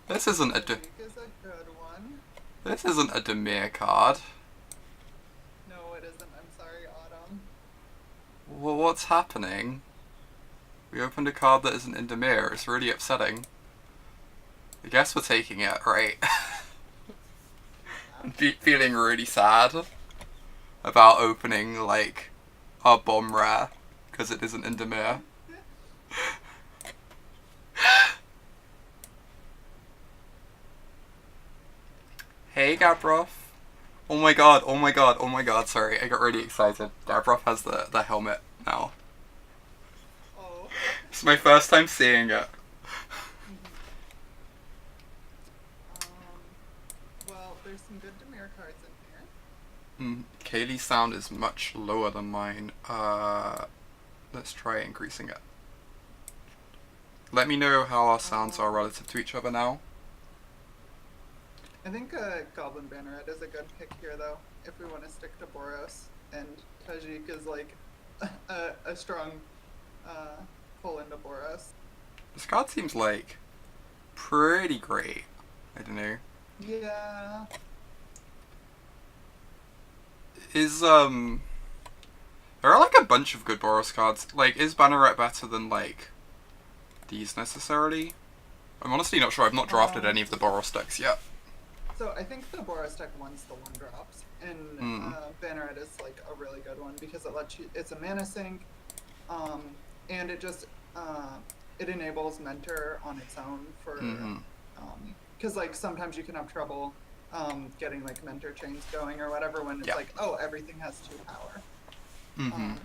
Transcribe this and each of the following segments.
This isn't a Is a good one. this isn't a Demir card. No, it isn't. I'm sorry, Autumn. Well, what's happening? We opened a card that isn't in Demir. It's really upsetting. I guess we're taking it, right? Yeah. Feeling really sad about opening, like, our bomb rare because it isn't in Demir. Hey, Gabrov. Oh my god, oh my god, oh my god, sorry, I got really excited. Gabrov has the helmet now. Oh. It's my first time seeing it. hmm Um. Well, there's some good Demir cards in here. Kaylee's sound is much lower than mine. Let's try increasing it. Let me know how our sounds are Um. relative to each other now. I think Goblin Banneret is a good pick here, though, if we want to stick to Boros. And Tajik is like a strong uh, pull into Boros. This card seems like pretty great. I don't know. Yeah. Is there are like a bunch of good Boros cards. Like, is Banneret better than like these necessarily? I'm honestly not sure. I've not drafted Um. any of the Boros decks yet. So I think the Boros deck wants the one drops, and Hmm. Banneret is like a really good one because it lets you. It's a mana sink, and it just it enables Mentor on its own for Mm-hmm. because like sometimes you can have trouble getting like Mentor chains going or whatever when it's Yeah. like, oh, everything has 2 power. Mm-hmm. Um,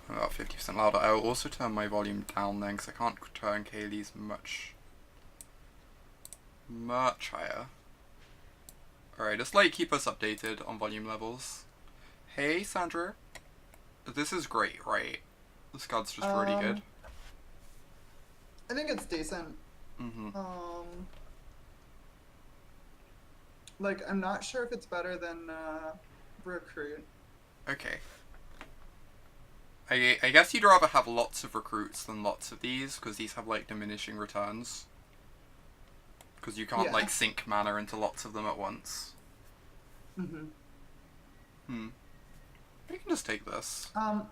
About 50% louder. I will also turn my volume down then because I can't turn Kaylee's much higher. Alright, just like keep us updated on volume levels. Hey, Sandra. This is great, right? This card's just really good. um, I think it's decent. Mm-hmm. Um, like I'm not sure if it's better than Recruit. Okay. I guess you'd rather have lots of recruits than lots of these, because these have like diminishing returns. Because you can't Yeah. like sink mana into lots of them at once. hmm Hmm. You can just take this. Um,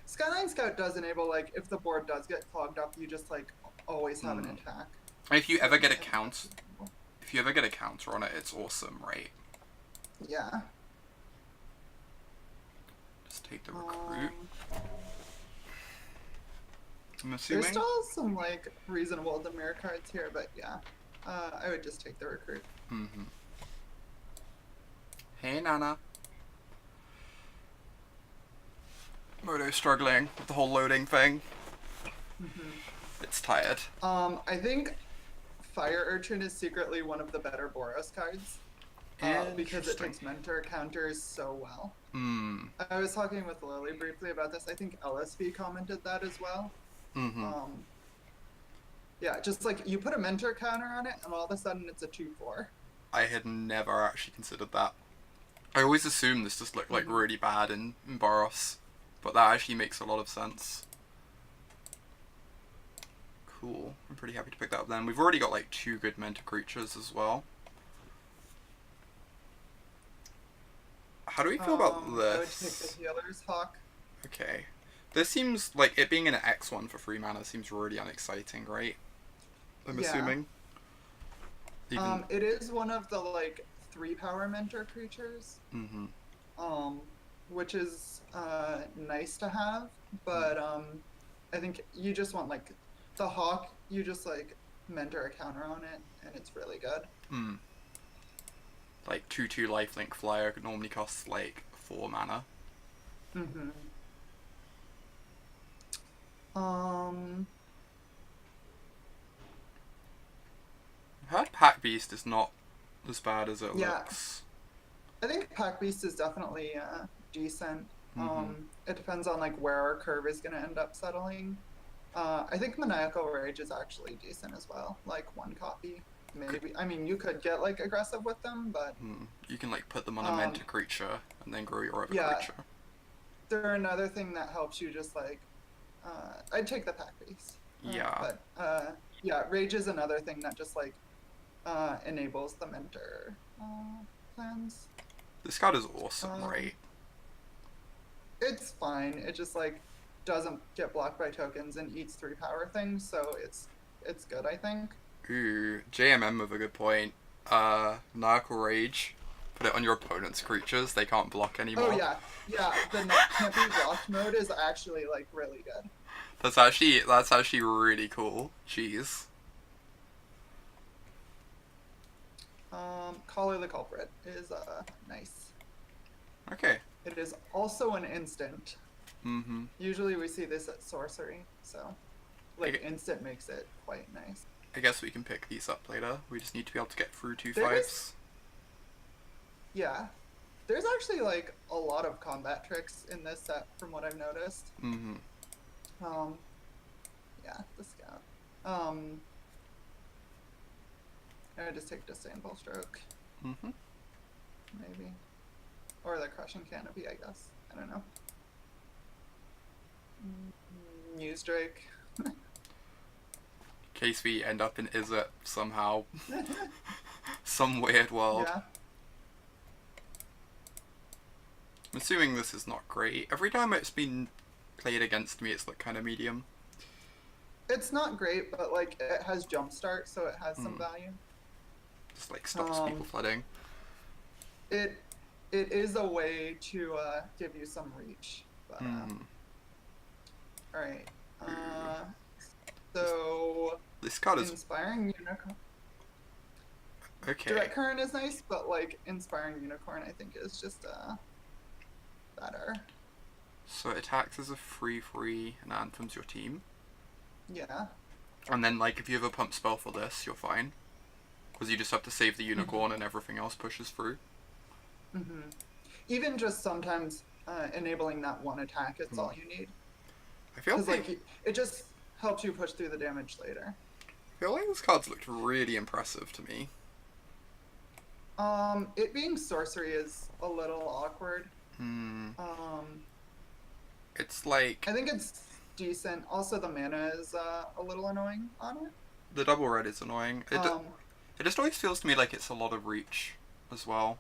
Skyline Scout does enable like if the board does get clogged up, you just like always have an Hmm. attack. And if you ever get a And that's count, reasonable. if you ever get a counter on it, it's awesome, right? Yeah. Just take the recruit. Um, I'm there's assuming. still some like reasonable Demir cards here, but yeah, I would just take the Recruit. Mm-hmm. Hey, Nana. Moto's struggling with the whole loading thing. hmm It's tired. I think Fire Urchin is secretly one of the better Boros cards. Because it Interesting. takes mentor counters so well. Hmm. I was talking with Lily briefly about this. I think LSV commented that as well. Mm-hmm. Um, yeah, just like you put a mentor counter on it, and all of a sudden it's a 2/4. I had never actually considered that. I always assumed this just looked like hmm really bad in Boros, but that actually makes a lot of sense. Cool. I'm pretty happy to pick that up then. We've already got like 2 good mentor creatures as well. How do we feel about I would take the this? Healer's Hawk. Okay. This seems like it being an X1 for 3 mana seems really unexciting, right? I'm Yeah. assuming. Even. It is one of the like 3 power mentor creatures. Mm-hmm. Um, which is nice to have, but I think you just want like the Hawk. You just like mentor a counter on it, and it's really good. Mm. Like 2/2 lifelink flyer normally costs like 4 mana. hmm Um, I've heard Pack Beast is not as bad as it yeah, looks. I think Pack Beast is definitely decent. Mm-hmm. It depends on like where our curve is going to end up settling. I think Maniacal Rage is actually decent as well. Like 1 copy, Could, maybe. I mean, you could get like aggressive with them, but you can like put them on a um, mentor creature and then grow your other yeah, creature. they're another thing that helps you just like I'd take the Pack Beast. Yeah. But yeah, rage is another thing that just like enables the mentor plans. This card is awesome, Um, right? it's fine. It just like doesn't get blocked by tokens and eats 3 power things, so it's good, I think. Ooh, JMM with a good point. Narco Rage. Put it on your opponent's creatures, they can't block Oh anymore. yeah, yeah. The can't be blocked mode is actually like really good. That's actually really cool. Jeez. Collar the Culprit is nice. Okay. It is also an instant. Mm-hmm. Usually we see this at sorcery, so like I, instant makes it quite nice. I guess we can pick these up later. We just need to be able to get through two There's fives. yeah, there's actually like a lot of combat tricks in this set from what I've noticed. Mm-hmm. Um, yeah, the scout. Um, I would just take Disdainful Stroke, Mm-hmm. maybe, or the Crushing Canopy, I guess. I don't know. News Drake. In case we end up in Izzet somehow. Some weird world. Yeah. I'm assuming this is not great. Every time it's been played against me, it's like kind of medium. It's not great, but like it has Jumpstart, so it has some value. Just like stops people flooding. It is a way to give you some reach. But, all right. So this card is Inspiring Unicorn. okay. Direct Current is nice, but like Inspiring Unicorn, I think is just better. So it attacks as a 3/3 and anthems your team. Yeah. And then like if you have a pump spell for this, you're fine. Because you just have to save the unicorn and everything else pushes through. Even just sometimes enabling that one attack, it's all you need. I feel like it just helps you push through the damage later. I feel like this card's looked really impressive to me. It being sorcery is a little awkward. It's like I think it's decent. Also, the mana is a little annoying on it. the double red is annoying. It just always feels to me like it's a lot of reach as well.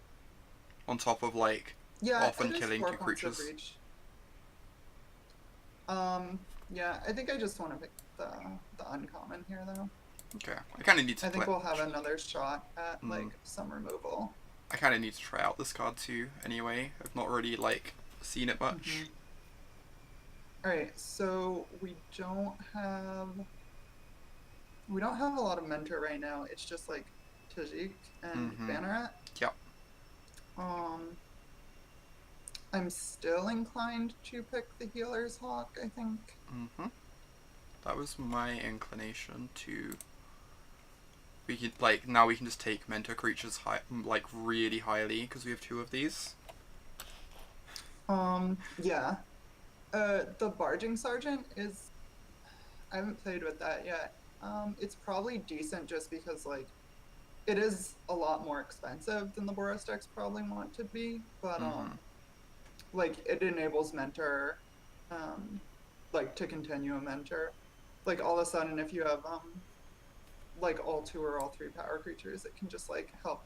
On top of like often killing 2 creatures. Reach. Yeah, I think I just want to pick the uncommon here though. Okay, I kind of need to. I think we'll have another shot at like some removal. I kind of need to try out this card too. Anyway, I've not really like seen it much. All right, so we don't have a lot of mentor right now. It's just like Tajik and Banneret. Yep. I'm still inclined to pick the Healer's Hawk, I think. That was my inclination to. We could like now we can just take mentor creatures like really highly because we have 2 of these. Yeah. The Barging Sergeant is. I haven't played with that yet. It's probably decent just because like it is a lot more expensive than the Boros decks probably want to be, but like it enables mentor like to continue a mentor. Like all of a sudden if you have like all 2 or all 3 power creatures, it can just like help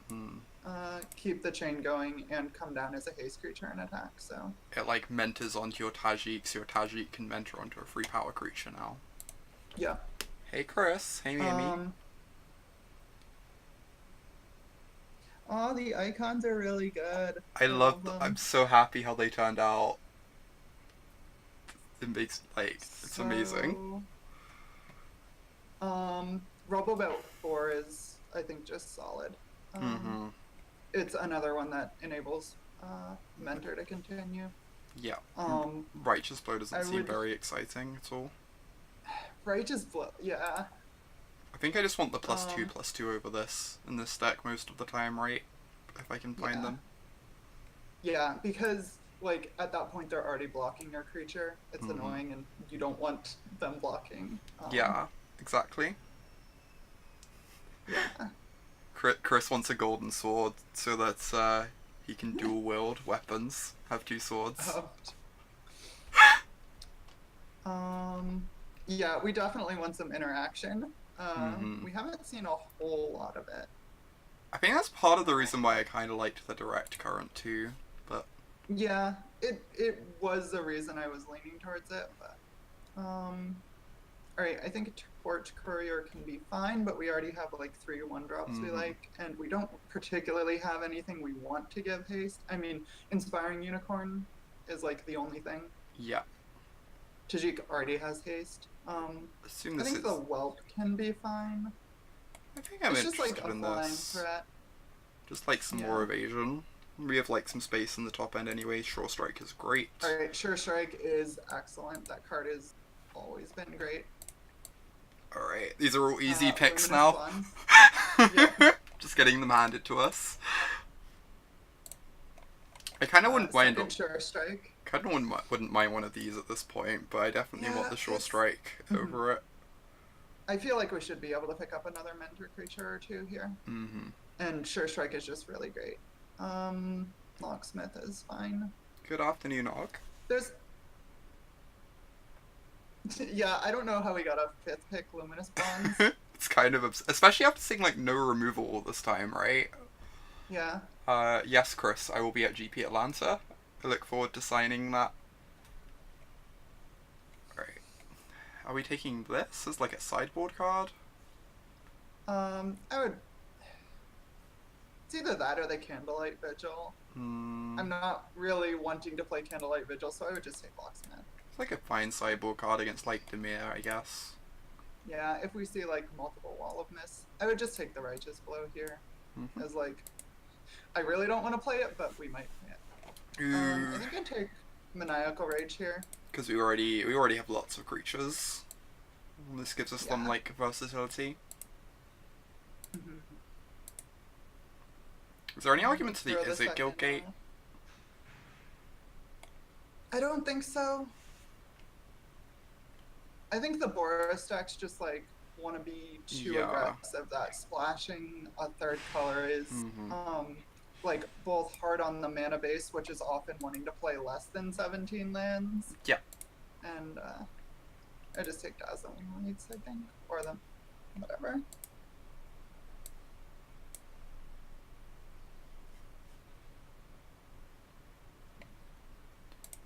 keep the chain going and come down as a haste creature and attack. So it like mentors onto your Tajik, so your Tajik can mentor onto a 3 power creature now. Yeah. Hey Chris. Hey Mimi. Oh, the icons are really good. I love them. I'm so happy how they turned out. It makes it's amazing. Robobout 4 is I think just solid. It's another one that enables mentor to continue. Yeah. Righteous Blow doesn't seem very exciting at all. Righteous Blow, yeah. I think I just want the +2/+2 over this in this deck most of the time, right? If I can find them. Yeah, because like at that point they're already blocking your creature. It's annoying, and you don't want them blocking. Yeah, exactly. Yeah. Chris wants a golden sword so that he can dual wield weapons. Have 2 swords. Yeah, we definitely want some interaction. Mm-hmm. We haven't seen a whole lot of it. I think that's part of the reason why I kind of liked the direct current too. But Yeah, it was the reason I was leaning towards it, but all right, I think a Torch Courier can be fine, but we already have like 3 1-drops we mm-hmm. like, and we don't particularly have anything we want to give haste. I mean, Inspiring Unicorn is like the only thing. Yeah. Tajik already has haste. Assume I this think the is. Whelp can be fine. I think I'm It's just like interested a in flying this. threat. Just like some more Yeah. evasion. We have like some space in the top end anyway. Sure Strike is great. All right, Sure Strike is excellent. That card has always been great. Alright, these are all easy picks Luminous now. Buns. Yep. Just getting them handed to us. I kind of wouldn't mind. Second Sure Strike. Kind of wouldn't mind one of these at this point, but I definitely want the Sure Strike over it. I feel like we should be able to pick up another mentor creature or two here. Mm-hmm. And Sure Strike is just really great. Locksmith is fine. Good afternoon, Og. There's... yeah, I don't know how we got a 5th pick Luminous Bonds. It's kind of especially after seeing like no removal all this time, right? Yeah. Yes, Chris, I will be at GP Atlanta. I look forward to signing that. Alright. Are we taking this as like a sideboard card? I would... It's either that or the Candlelight Vigil. I'm not really wanting to play Candlelight Vigil, so I would just take Locksmith. It's like a fine sideboard card against like Demir, I guess. Yeah, if we see like multiple Wall of Mist, I would just take the Righteous Blow here. Mm-hmm. As like, I really don't want to play it, but we might play it. I think I'd take Maniacal Rage here. Because we already have lots of creatures. And this gives us some like versatility. Mm-hmm. Is there any argument to the Throw Is it second Guildgate? one. I don't think so. I think the Boros decks just like want to be too aggressive. That splashing a 3rd color is like both hard on the mana base, which is often wanting to play less than 17 lands. Yeah. And I just take Dazzling Lights, I think, or them, whatever.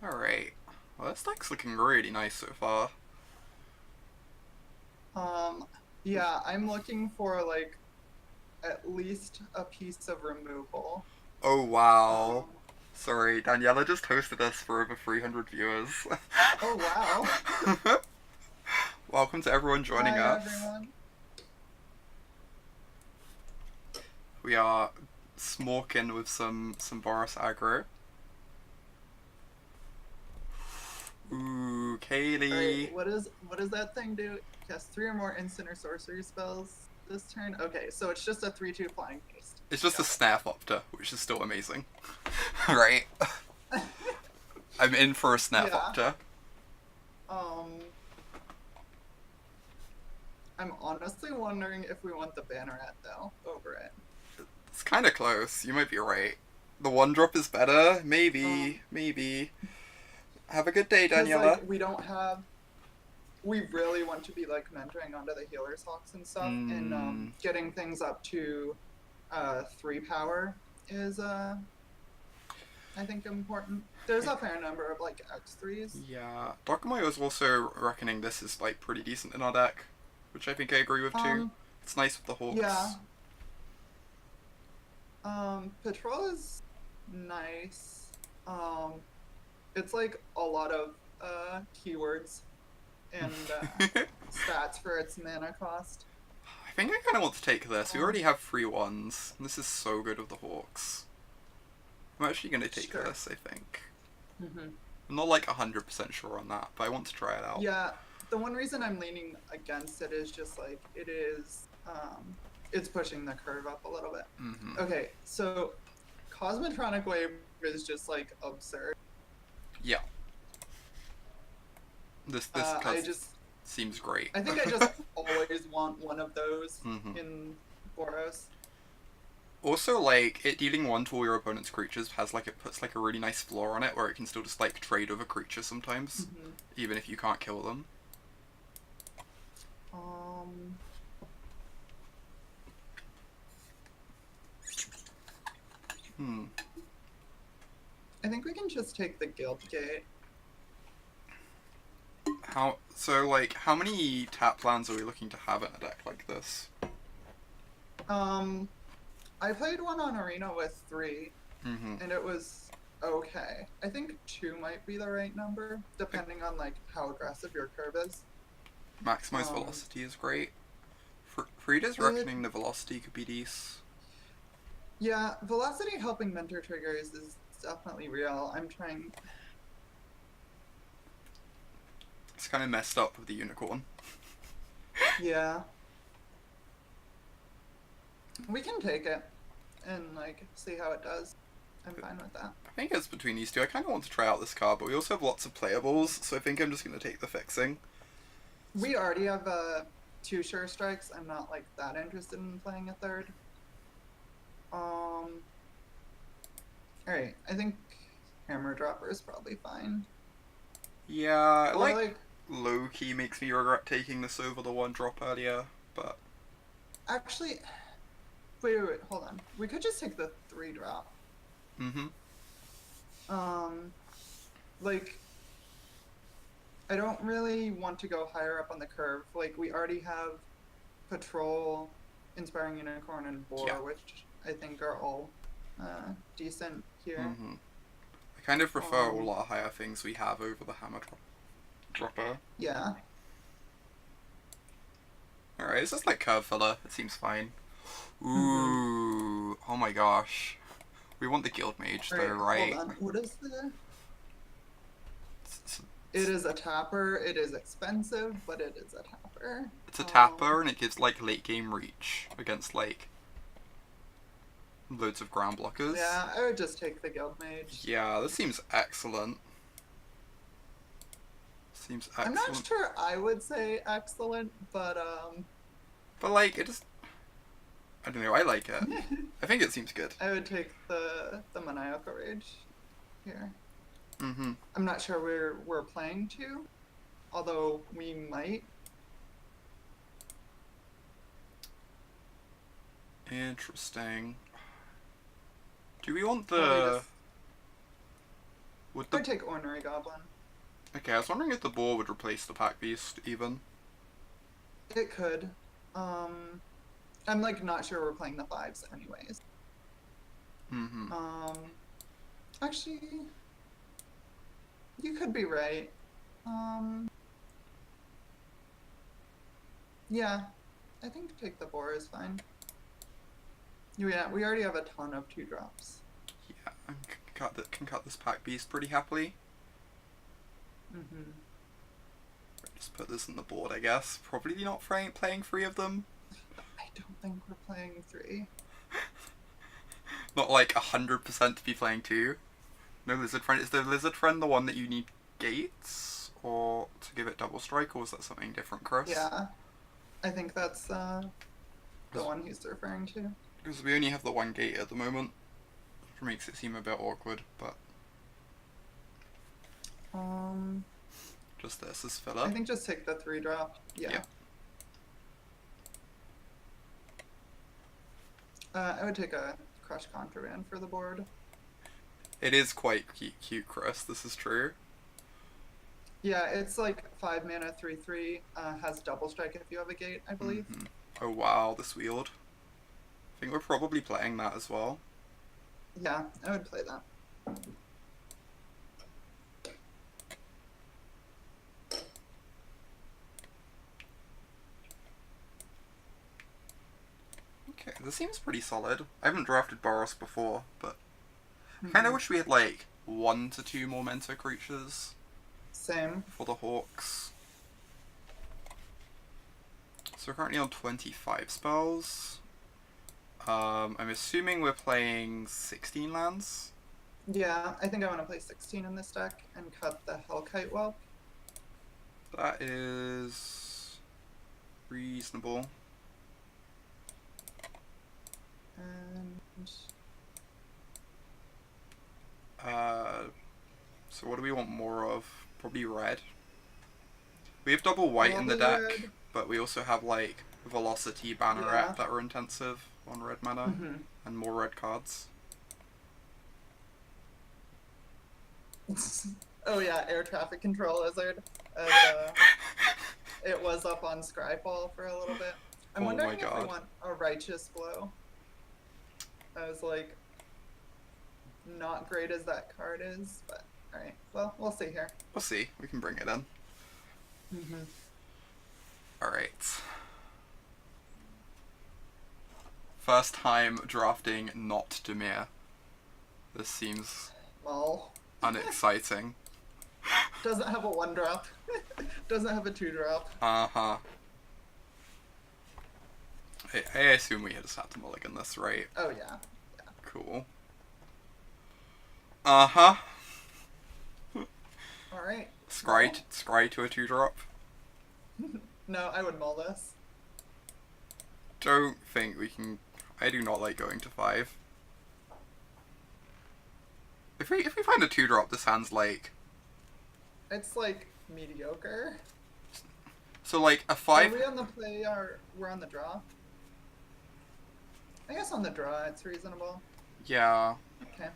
Alright. Well, this deck's looking really nice so far. Yeah, I'm looking for like at least a piece of removal. Oh wow. Sorry, Daniela just hosted us for over 300 viewers. Oh wow. Welcome to everyone joining us. Everyone. We are smoking with some Boros aggro. Ooh, Kaylee. Right, what does that thing do? Cast 3 or more instant or sorcery spells this turn. Okay, so it's just a 3/2 flying haste. It's just a Snapopter, which is still amazing. Right? I'm in for a Snapopter. I'm honestly wondering if we want the Banneret though over it. It's kind of close. You might be right. The 1-drop is better. Maybe. Have a good day, Daniela. Like, we really want to be like mentoring onto the Healer's Hawks and stuff, and getting things up to 3 power is I think important. There's a fair number of like X3s. Yeah, Dokomoyo is also reckoning this is like pretty decent in our deck, which I think I agree with too. It's nice with the Hawks. Yeah. Patrol is nice. It's like a lot of keywords and stats for its mana cost. I think I kind of want to take this. We already have 3 ones. And this is so good with the Hawks. I'm actually going to take this, I think. I'm not like 100% sure on that, but I want to try it out. Yeah, the one reason I'm leaning against it is just like it is, it's pushing the curve up a little bit. Okay, so Cosmotronic Wave is just like absurd. Yeah. This seems great. I think I just always want one of those in Boros. Also, like, it dealing 1 to all your opponent's creatures puts like a really nice floor on it where it can still just like trade over creatures sometimes, even if you can't kill them. I think we can just take the Guild Gate. How many tap lands are we looking to have in a deck like this? I played one on Arena with 3, Mm-hmm. and it was okay. I think 2 might be the right number, depending on like how aggressive your curve is. Maximize velocity is great. Frida's reckoning the velocity could be decent. Yeah, velocity helping mentor triggers is definitely real. I'm trying. It's kind of messed up with the unicorn. Yeah. We can take it and like see how it does. I'm fine with that. I think it's between these two. I kind of want to try out this card, but we also have lots of playables, so I think I'm just going to take the fixing. We already have 2 sure strikes. I'm not like that interested in playing a 3rd. Alright, I think Hammer Dropper is probably fine. Yeah, like low-key makes me regret taking this over the 1-drop earlier, but... Actually, wait, hold on. We could just take the 3-drop. Mm-hmm. Like, I don't really want to go higher up on the curve. Like, we already have Patrol, Inspiring Unicorn, and Boar, which I think are all decent here. Mm-hmm. I kind of prefer all our higher things we have over the Hammer Dropper. Yeah. Alright, it's just like curve filler. It seems fine. Ooh, oh my gosh. We want the Guild Mage though, right? Hold on. What is the... It is a tapper. It is expensive, but it is a tapper. It's a tapper, and it gives like late game reach against like loads of ground blockers. Yeah, I would just take the Guild Mage. Yeah, this seems excellent. Seems excellent. I'm not sure I would say excellent, but like it just, I don't know. I like it. I think it seems good. I would take the Maniacal Rage here. Mm-hmm. I'm not sure we're playing 2, although we might. Interesting. Do we want the... I would take Ornery Goblin. Okay, I was wondering if the Boar would replace the Pack Beast, even. It could. I'm like not sure we're playing the 5s anyways. Mm-hmm. Actually, you could be right. Yeah, I think take the Boar is fine. Yeah, we already have a ton of 2-drops. Yeah, I can cut this Pack Beast pretty happily. Mm-hmm. Just put this on the board, I guess. Probably not playing 3 of them. I don't think we're playing 3. Not like 100% to be playing 2. No Lizard Friend. Is the Lizard Friend the one that you need gates? Or to give it double strike? Or is that something different, Chris? Yeah. I think that's the one he's referring to. Because we only have the 1 gate at the moment. Which makes it seem a bit awkward, but... Just this as filler. I think just take the 3-drop. Yeah. I would take a Crush Contraband for the board. It is quite cute, Chris. This is true. Yeah, it's like 5 mana, 3/3. Has double strike if you have a gate, I believe. Mm-hmm. Oh wow, this Wield. I think we're probably playing that as well. Yeah, I would play that. Okay, this seems pretty solid. I haven't drafted Boros before, but I kind of wish we had like 1 to 2 more Mentor creatures. Same. For the Hawks. So we're currently on 25 spells. I'm assuming we're playing 16 lands. Yeah, I think I want to play 16 in this deck and cut the Hellkite Whelp. That is reasonable. And so what do we want more of? Probably red. We have double white in the deck, but we also have like Velocity, Banneret that are intensive on red mana, and more red cards. Oh yeah, air traffic control lizard. As, it was up on Scryfall for a little bit. I'm Oh my wondering if we god. want a righteous blow. I was like, not great as that card is, but alright. Well, we'll see here. We'll see. We can bring it in. Mm-hmm. Alright. First time drafting not Demir. This seems Lol. unexciting. Doesn't have a 1-drop. Doesn't have a 2-drop. Uh-huh. I assume we just had to mulligan this, right? Oh yeah. Cool. Uh-huh. Alright. Scry to a 2-drop. No, I would mull this. Don't think we can... I do not like going to 5. If we find a 2-drop, this hand's like... It's like mediocre. So like a 5... Are we on the play or we're on the draw? I guess on the draw it's reasonable. Yeah. Okay.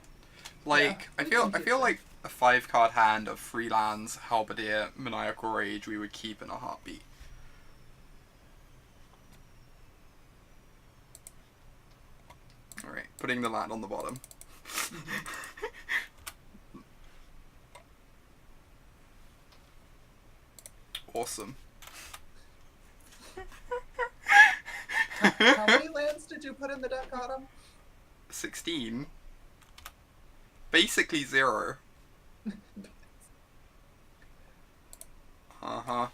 Like, yeah, I feel like a 5-card hand of 3 lands, Halberdier, Maniacal Rage, we would keep in a heartbeat. Alright, putting the land on the bottom. Awesome. How many lands did you put in the deck, Autumn? 16. Basically 0. Uh-huh.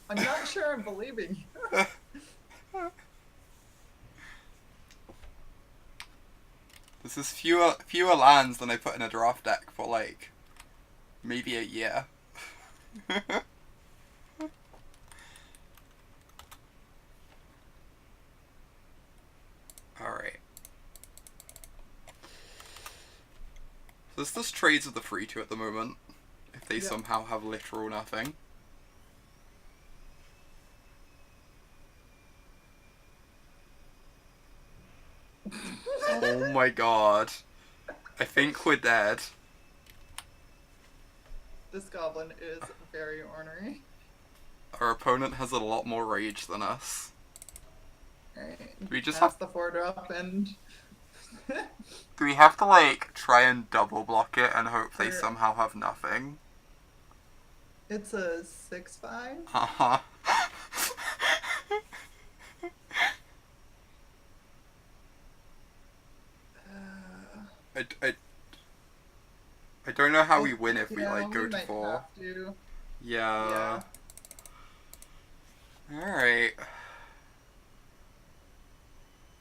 I'm not sure I'm believing you. This is fewer lands than I put in a draft deck for like maybe a year. Alright. So this just trades with the 3-2 at the moment. If they somehow have literal nothing. Oh my god. I think we're dead. This goblin is very ornery. Our opponent has a lot more rage than us. Alright. We just Pass have the 4-drop and... Do we have to like try and double block it and hope they somehow have nothing? It's a 6/5. Uh-huh. I don't know how we win if we like go to 4. Yeah. Alright.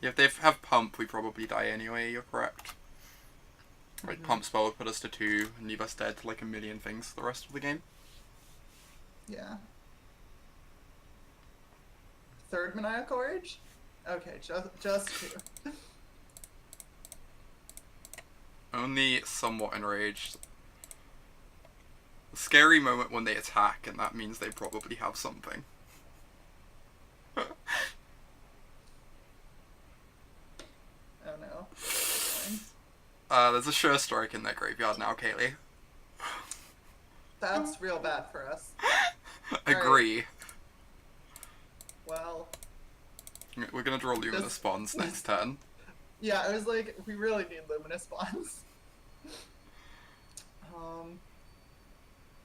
Yeah, if they have pump, we probably die anyway, you're correct. Right, pump spell would put us to 2 and leave us dead to like a million things for the rest of the game. Yeah. Third Maniacal Rage? Okay, just 2. Only somewhat enraged. A scary moment when they attack, and that means they probably have something. Oh no. There's a sure strike in their graveyard now, Kaylee. That's real bad for us. Agree. Right. Well... We're gonna draw Luminous Bonds next turn. Yeah, I was like, we really need Luminous Bonds.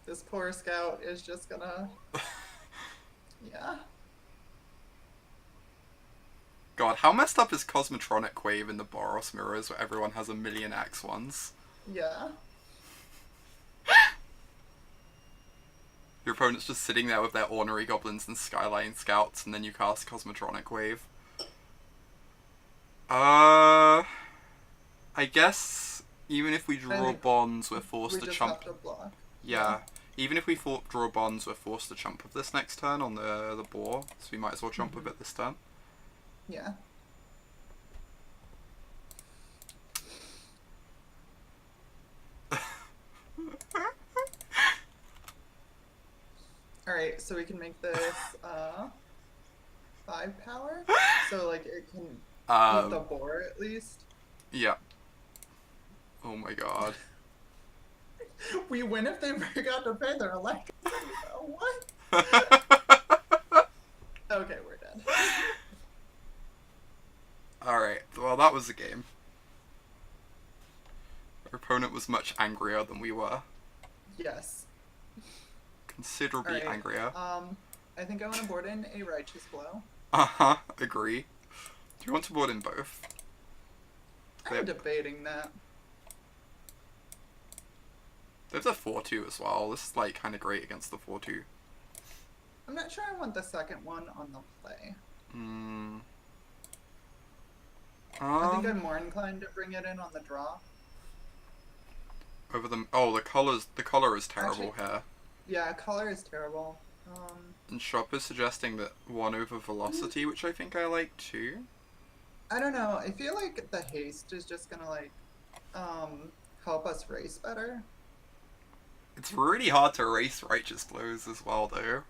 This poor scout is just gonna... Yeah. God, how messed up is Cosmotronic Wave in the Boros Mirrors where everyone has a million X1s? Yeah. Your opponent's just sitting there with their Ornery Goblins and Skyline Scouts, and then you cast Cosmotronic Wave. I guess even if we draw bonds, we're forced to chump. Have to block. Yeah. Even if we draw bonds, we're forced to chump with this next turn on the boar, so we might as well chump with it this turn. Yeah. Alright, so we can make this 5 power? So like it can hit the boar at least? Yeah. Oh my god. We win if they forgot to pay their electricity bill. What? Okay, we're dead. Alright, well that was the game. Our opponent was much angrier than we were. Yes. Considerably angrier. I think I want to board in a Righteous Blow. Uh-huh, agree. Do you want to board in both? I'm debating that. There's a 4-2 as well. This is like kind of great against the 4-2. I'm not sure I want the second one on the play. I think I'm more inclined to bring it in on the draw. Over the the color is terrible here. Yeah, color is terrible. And Shop is suggesting that 1 over velocity, which I think I like too. I don't know. I feel like the haste is just gonna like help us race better. It's really hard to race Righteous Blows as well, though.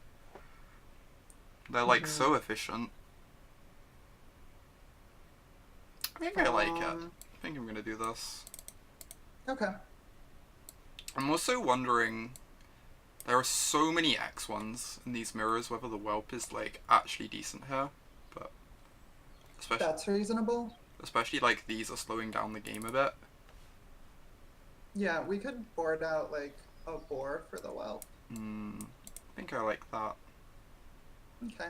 They're like so efficient. I think I like it. I think I'm gonna do this. Okay. I'm also wondering, there are so many X1s in these mirrors, whether the Whelp is like actually decent here, but especially that's reasonable. Especially like these are slowing down the game a bit. Yeah, we could board out like a boar for the Whelp. I think I like that. Okay.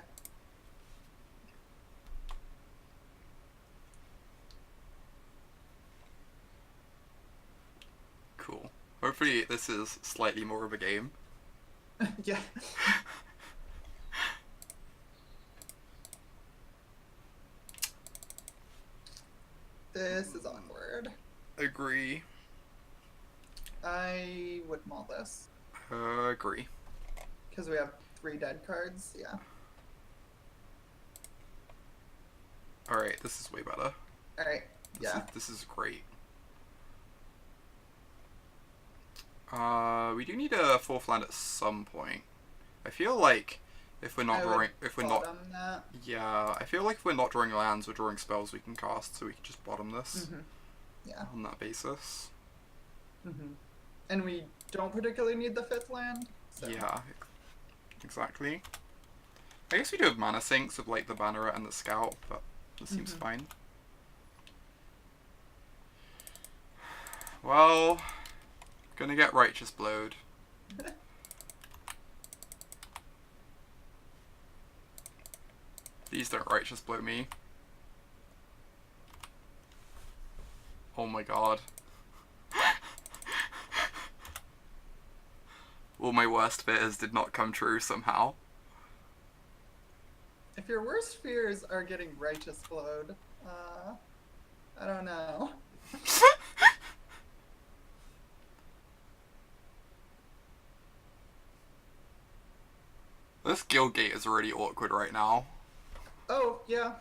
Cool. Hopefully this is slightly more of a game. Yeah. This is awkward. Agree. I would maul this. Agree. Because we have 3 dead cards, yeah. Alright, this is way better. Alright, yeah. This is great. We do need a 4th land at some point. I feel like if we're not drawing, yeah, I feel like if we're not drawing lands, we're drawing spells we can cast, so we can just bottom this. Yeah. On that basis. And we don't particularly need the 5th land. So. Yeah, exactly. I guess we do have mana sinks of like the Banneret and the Scout, but this seems fine. Well, gonna get Righteous Blowed. Please don't Righteous Blow me. Oh my god. All my worst fears did not come true somehow. If your worst fears are getting Righteous Blowed, I don't know. This guild gate is really awkward right now. Oh, yeah.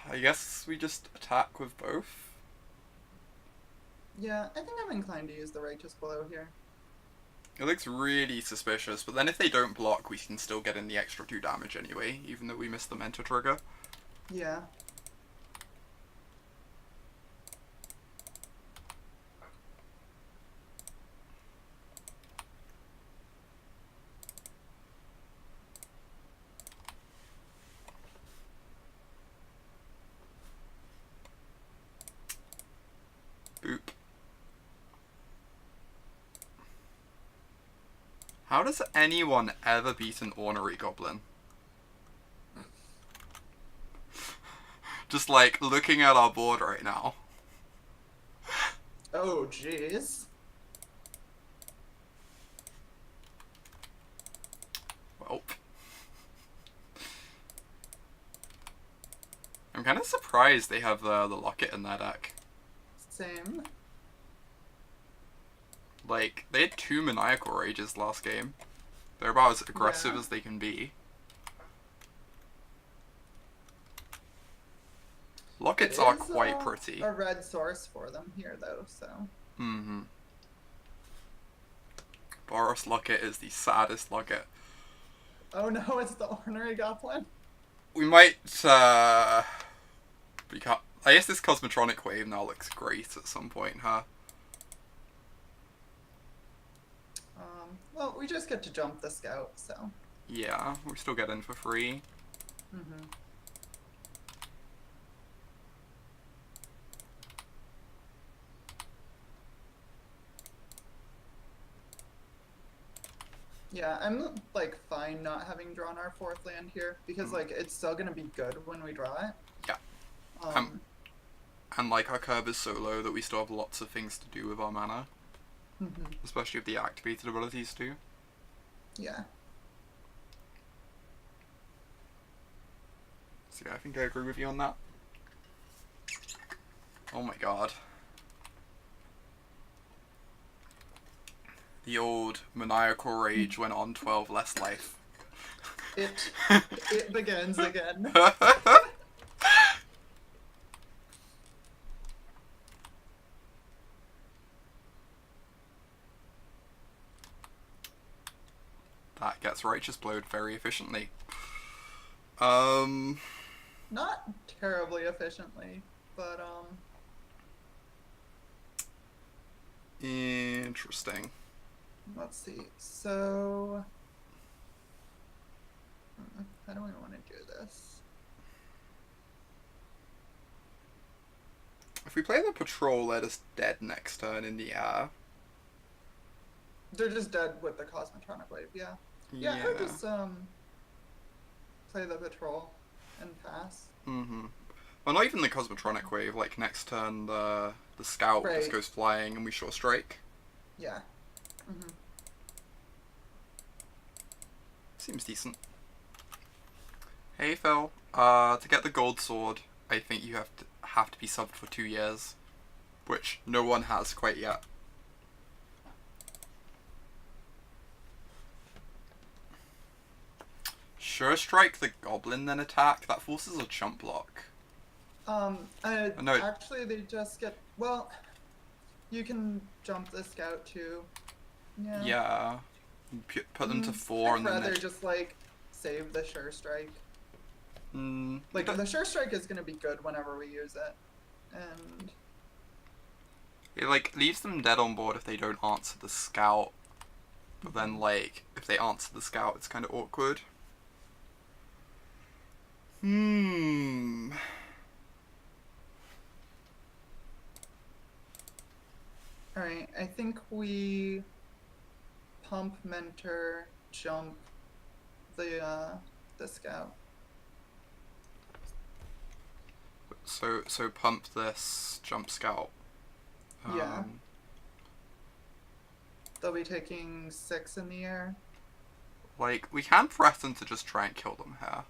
I guess we just attack with both. Yeah, I think I'm inclined to use the Righteous Blow here. It looks really suspicious, but then if they don't block, we can still get in the extra 2 damage anyway, even though we missed the Mentor trigger. Yeah. Boop. How does anyone ever beat an Ornery Goblin? Just like looking at our board right now. Oh, jeez. Well. I'm kind of surprised they have the Locket in their deck. Same. Like, they had 2 Maniacal Rages last game. They're about as aggressive as they can be. Lockets are quite pretty. A red source for them here, though, so. Boros Locket is the saddest Locket. Oh no, it's the Ornery Goblin. We might, I guess this Cosmotronic Wave now looks great at some point, huh? Well, we just get to jump the scout, so. Yeah, we still get in for free. Mm-hmm. Yeah, I'm like fine not having drawn our 4th land here because like it's still gonna be good when we draw it. Yeah. And like our curve is so low that we still have lots of things to do with our mana. Especially with the activated abilities too. Yeah. So yeah, I think I agree with you on that. Oh my god. The old maniacal rage went on 12 less life. It begins again. That gets Righteous Blowed very efficiently. Not terribly efficiently, but Interesting. let's see. So how do we want to do this? If we play the Patrol, let us dead next turn in the air. They're just dead with the Cosmotronic Wave, yeah. Yeah, or just play the Patrol and pass. Well, not even the Cosmotronic Wave. Like next turn, the Scout just goes flying and we Short Strike. Yeah. Seems decent. Hey Phil, to get the Gold Sword, I think you have to be subbed for 2 years, which no one has quite yet. Sure Strike the Goblin, then attack. That forces a chump block. No. Actually, they just get... Well, you can jump the Scout, too. Yeah. Yeah. Put them to 4 and then... I'd rather just, like, save the Sure Strike. Like, the Sure Strike is going to be good whenever we use it. And... It, like, leaves them dead on board if they don't answer the Scout. But then, like, if they answer the Scout, it's kind of awkward. Alright, I think we pump Mentor, jump the Scout. So pump this, jump Scout. Yeah. They'll be taking 6 in the air. Like, we can threaten to just try and kill them here.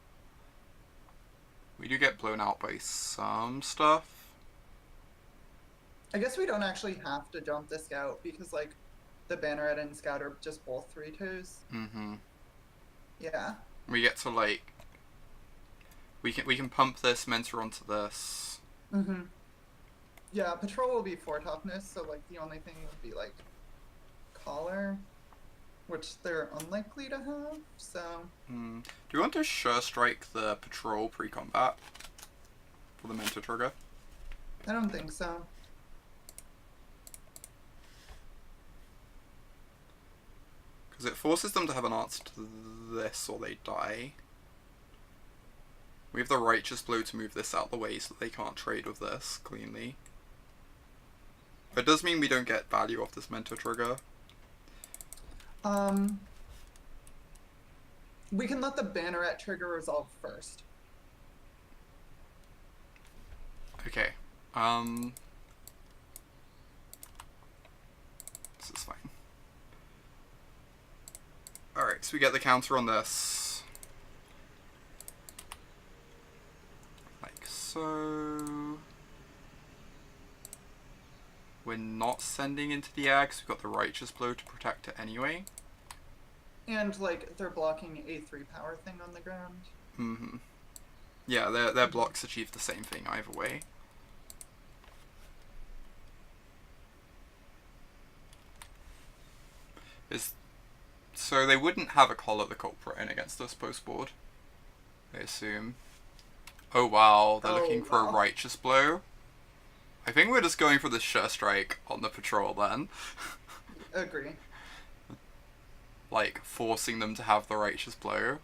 We do get blown out by some stuff. I guess we don't actually have to jump the Scout because, like, the Banneret and Scout are just both 3/2s. Yeah. We get to, like... We can pump this, Mentor onto this. Yeah, Patrol will be 4 toughness, so, like, the only thing would be, like, Collar, which they're unlikely to have, so... Do you want to Sure Strike the Patrol pre-combat? For the Mentor trigger? I don't think so. Because it forces them to have an answer to this or they die. We have the Righteous Blow to move this out the way so that they can't trade with this cleanly. It does mean we don't get value off this Mentor trigger. We can let the Banneret trigger resolve first. Okay. This is fine. Alright, so we get the counter on this. Like so. We're not sending into the air because we've got the Righteous Blow to protect it anyway. And, like, they're blocking a 3 power thing on the ground. Yeah, their blocks achieve the same thing either way. So they wouldn't have a Collar the Culprit in against us post-board, I assume. Oh wow, they're looking Oh, for a wow. righteous blow. I think we're just going for the sure strike on the patrol then. Agree. Like, forcing them to have the righteous blow,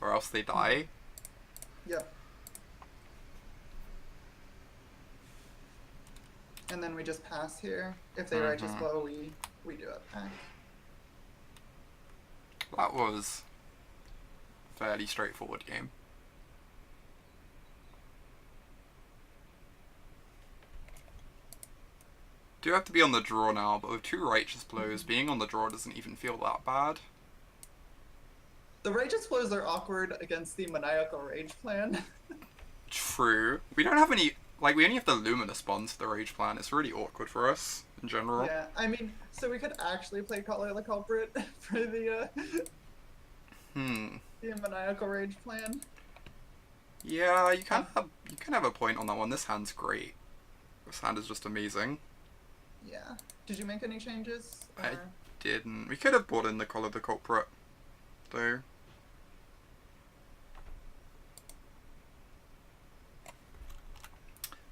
or else they die. Yep. And then we just pass here. If they righteous blow, we do it back. That was a fairly straightforward game. Do have to be on the draw now, but with 2 righteous blows, being on the draw doesn't even feel that bad. The righteous blows are awkward against the maniacal rage plan. True. We don't have any. Like, we only have the luminous bonds for the rage plan. It's really awkward for us in general. Yeah, I mean, so we could actually play Color the Culprit for the the maniacal rage plan. Yeah, you can have a point on that one. This hand's great. This hand is just amazing. Yeah. Did you make any changes? Or... I didn't. We could have brought in the Collar the Culprit, though.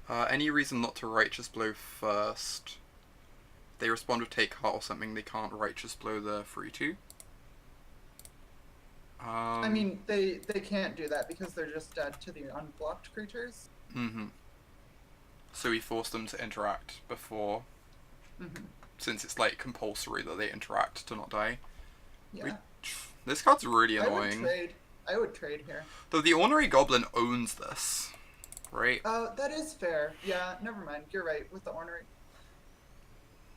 Any reason not to righteous blow first? They respond with take heart or something. They can't righteous blow the 3/2. I mean, they can't do that because they're just dead to the unblocked creatures. So we force them to interact before, since it's like compulsory that they interact to not die. Yeah. This card's really annoying. I would trade here. Though the Ornery Goblin owns this, right? Oh, that is fair. Yeah, never mind. You're right with the Ornery.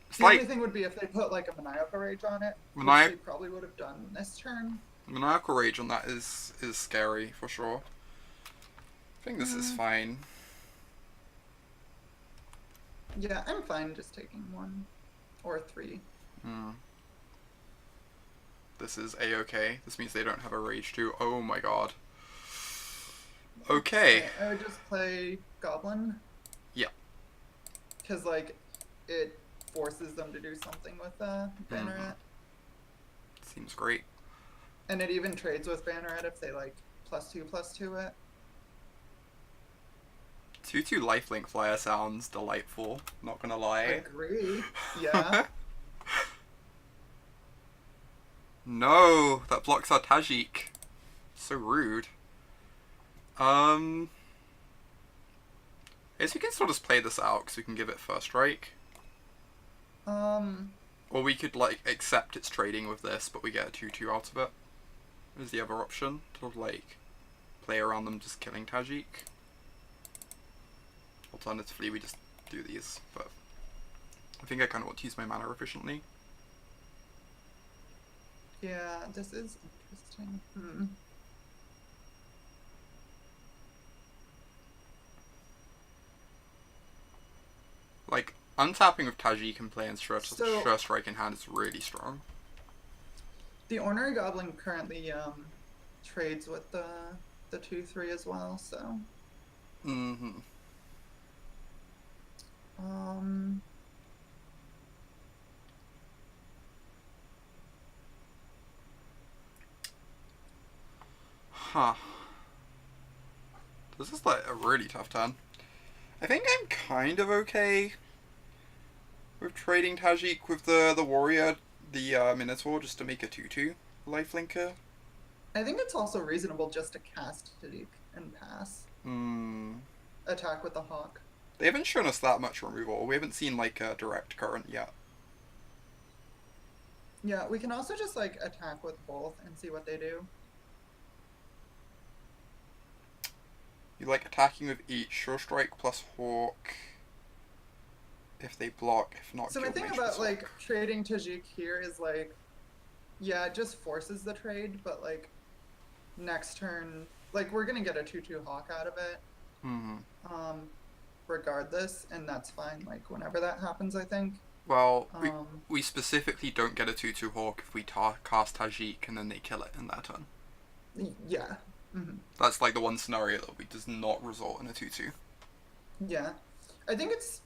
It's the like, only thing would be if they put like a Maniacal Rage on it, which we probably would have done this turn. Maniacal Rage on that is scary for sure. I think this is fine. Yeah, I'm fine just taking 1 or 3. This is a-okay. This means they don't have a Rage 2. Oh my god. Okay. I would just play Goblin. Yeah. Because, like, it forces them to do something with Banneret. Seems great. And it even trades with Banneret if they, like, +2/+2 it. 2/2 lifelink flyer sounds delightful, not gonna lie. I agree. Yeah. No, that blocks our Tajik. So rude. I guess we can still just play this out because we can give it first strike. Or we could like accept it's trading with this, but we get a 2/2 out of it. Is the other option to like play around them just killing Tajik. Alternatively, we just do these, but I think I kind of want to use my mana efficiently. Yeah, this is interesting. Like, untapping with Tajik and playing Sure Strike in hand is really strong. The Ornery Goblin currently trades with the 2/3 as well, so. Huh. This is like a really tough turn. I think I'm kind of okay with trading Tajik with the warrior, the Minotaur, just to make a 2/2 lifelinker. I think it's also reasonable just to cast Tajik and pass. Attack with the Hawk. They haven't shown us that much removal. We haven't seen like a direct current yet. Yeah, we can also just like attack with both and see what they do. You like attacking with each Sure Strike plus Hawk. If they block, if not. So my thing about like trading Tajik here is like, yeah, it just forces the trade, but like next turn, like we're gonna get a 2/2 Hawk out of it. Regardless, and that's fine. Like whenever that happens, I think. Well, we specifically don't get a 2/2 Hawk if we cast Tajik and then they kill it in that turn. Yeah. That's like the one scenario that does not result in a 2/2. Yeah. I think it's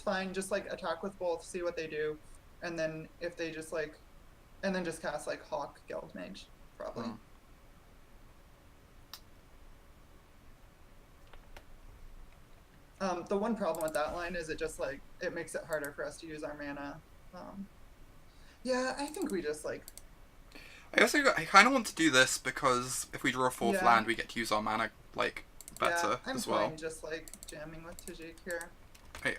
fine. Just like attack with both, see what they do, and then if they just like, and then just cast like Hawk Guild Mage, probably. The one problem with that line is it just like it makes it harder for us to use our mana. Um, yeah, I think we just like. I kind of want to do this because if we draw a fourth Yeah. land, we get to use our mana like better Yeah, I'm as well. fine just like jamming with Tajik here.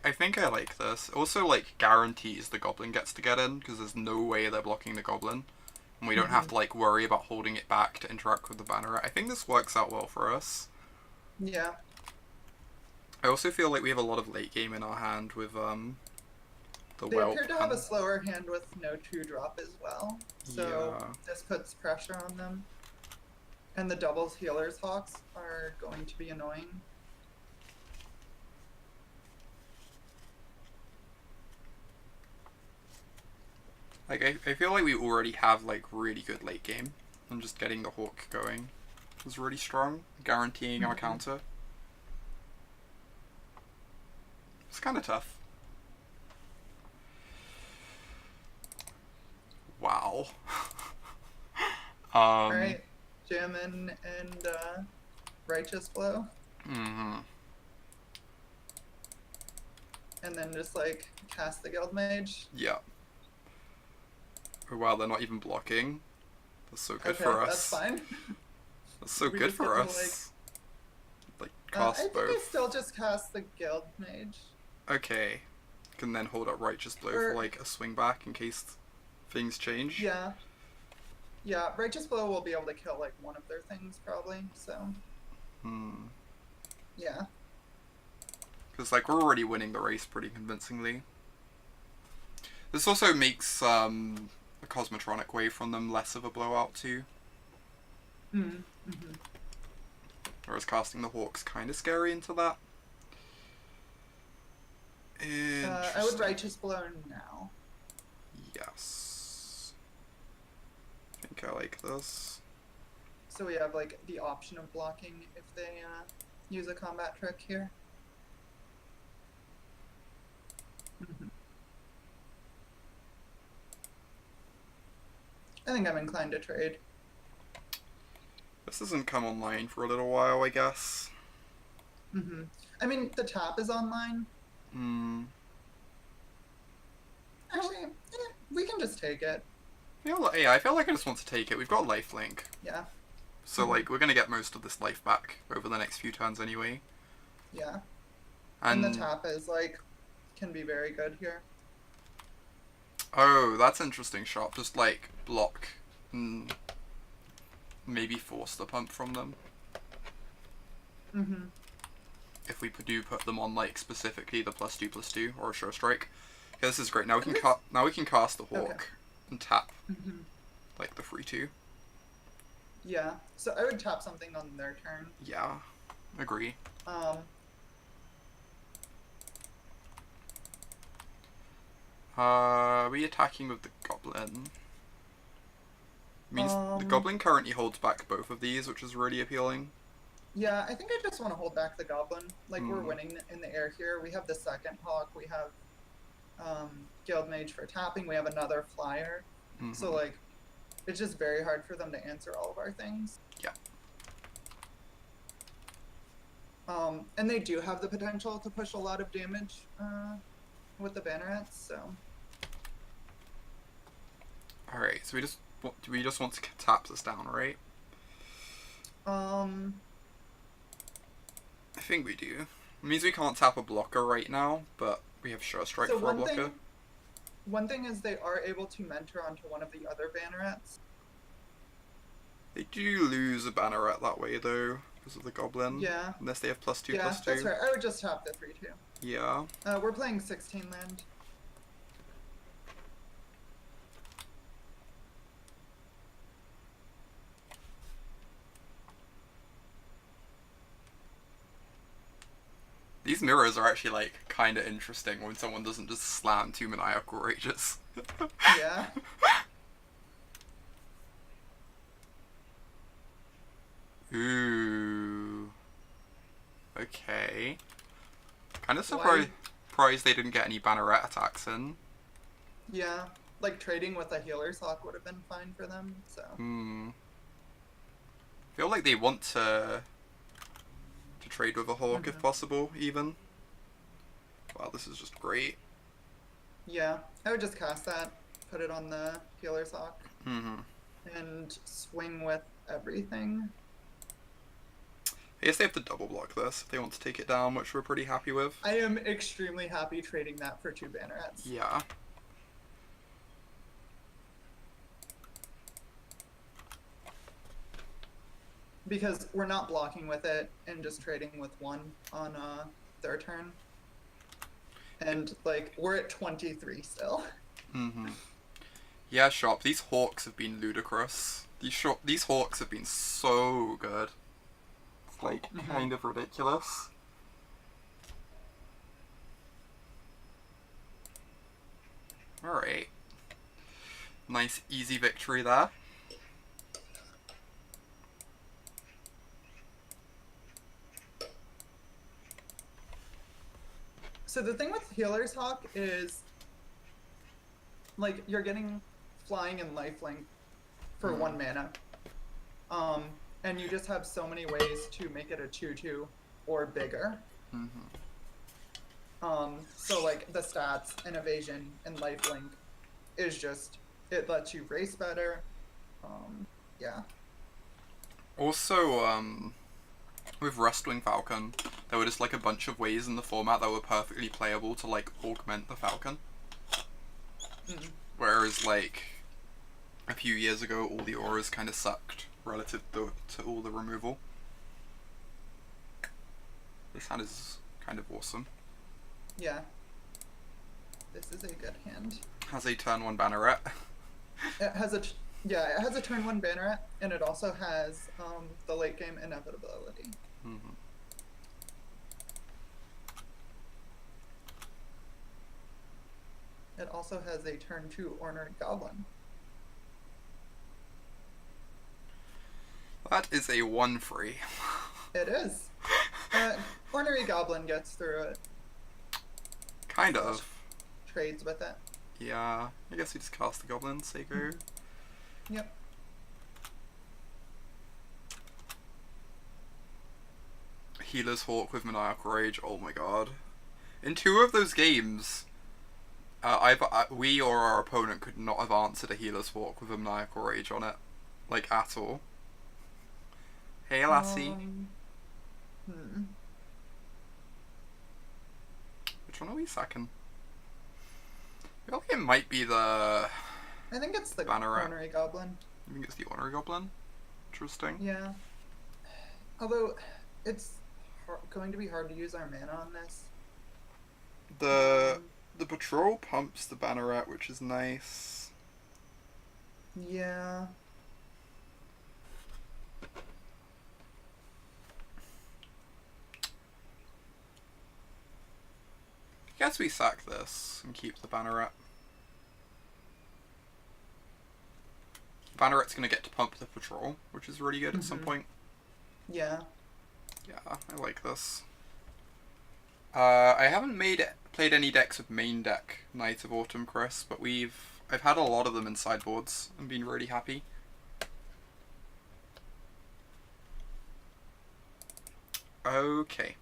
I think I like this. It also like guarantees the goblin gets to get in because there's no way they're blocking the goblin, and we don't have to like worry about holding it back to interact with the banner. I think this works out well for us. Yeah. I also feel like we have a lot of late game in our hand with the They whelp. appear to have a slower hand with no 2-drop as well, so Yeah. this puts pressure on them. And the doubles healers hawks are going to be annoying. Like I feel like we already have like really good late game, and just getting the hawk going was really strong, guaranteeing our counter. It's kind of tough. Wow. Alright, Jamin and Righteous Blow. Mm-hmm. And then just like cast the Guild Mage. Yeah. Oh wow, they're not even blocking. That's so good for us. That's fine. That's so good for us. Like cast I think both. I still just cast the Guild Mage. Okay. Can then hold up Righteous Blow for like a swing back in case things change. Yeah. Yeah, Righteous Blow will be able to kill like one of their things probably, so. Yeah. Because like we're already winning the race pretty convincingly. This also makes a Cosmotronic wave from them less of a blowout too. Whereas casting the Hawk's kind of scary into that. I would Righteous Blow now. Yes. I think I like this. So we have like the option of blocking if they use a combat trick here. I think I'm inclined to trade. This doesn't come online for a little while, I guess. I mean, the tap is online. Actually, we can just take it. Yeah, I feel like I just want to take it. We've got lifelink. Yeah. So, like, we're going to get most of this life back over the next few turns anyway. Yeah. And the tap is, like, can be very good here. Oh, that's interesting shot. Just, like, block and maybe force the pump from them. If we do put them on, like, specifically the +2/+2 or a Sure Strike. Okay, this is great. Now we can cast the Hawk and tap, like, the free 2. Yeah, so I would tap something on their turn. Yeah, agree. Are we attacking with the Goblin? Means the Goblin currently holds back both of these, which is really appealing. Yeah, I think I just want to hold back the Goblin. Like, we're winning in the air here. We have the second Hawk. We have Guild Mage for tapping. We have another Flyer. So, like, it's just very hard for them to answer all of our things. Yeah. And they do have the potential to push a lot of damage with the Bannerets, so. Alright, so we just want to tap this down, right? I think we do. It means we can't tap a blocker right now, but we have Sure Strike for a blocker. One thing is they are able to mentor onto one of the other Bannerets. They do lose a Banneret that way, though, because of the Goblin. Yeah. Unless they have +2/+2. Yeah, that's right. I would just tap the 3/2. Yeah. We're playing 16 land. These mirrors are actually, like, kind of interesting when someone doesn't just slam 2 Maniacal Rages. Yeah. Ooh. Okay. Kind of surprised they didn't get any Banneret attacks in. Yeah. Like, trading with a Healer's Hawk would have been fine for them, so. I feel like they want to trade with a Hawk if possible, even. Wow, this is just great. Yeah, I would just cast that, put it on the Healer's Hawk, Mm-hmm. and swing with everything. I guess they have to double block this if they want to take it down, which we're pretty happy with. I am extremely happy trading that for 2 bannerets. Yeah. Because we're not blocking with it and just trading with 1 on their turn. And, like, we're at 23 still. Mm-hmm. Yeah, Shop, these Hawks have been ludicrous. These Hawks have been so good. It's, like, kind of ridiculous. Alright. Nice, easy victory there. So the thing with Healer's Hawk is, like, you're getting flying and lifelink for 1 mana. And you just have so many ways to make it a 2/2 or bigger. So, like, the stats and evasion and lifelink is just, it lets you race better. Yeah. Also, with Rustwing Falcon, there were just, like, a bunch of ways in the format that were perfectly playable to, like, augment the Falcon. Whereas, like, a few years ago, all the auras kind of sucked relative to all the removal. This hand is kind of awesome. Yeah. This is a good hand. Has a turn 1 banneret. It has a turn 1 banneret, and it also has the late game inevitability. It also has a turn 2 Ornery Goblin. That is a 1/3. It is. Ornery Goblin gets through it. Kind of. Trades with it. Yeah, I guess we just cast the Goblin, Seiko. Yep. Healer's Hawk with Maniacal Rage, oh my god. In 2 of those games, either we or our opponent could not have answered a Healer's Hawk with a Maniacal Rage on it. Like, at all. Hey, lassie. Which one are we sacking? I feel like it might be the... I think it's the Banneret. Ornery Goblin. I think it's the Ornery Goblin. Interesting. Yeah. Although, it's going to be hard to use our mana on this. The Patrol pumps the Banneret, which is nice. Yeah. I guess we sack this and keep the Banneret. Banneret's gonna get to pump the Patrol, which is really good at some point. Yeah. Yeah, I like this. I haven't played any decks with main deck Knight of Autumn, Chris, but I've had a lot of them in sideboards and been really happy. Okay.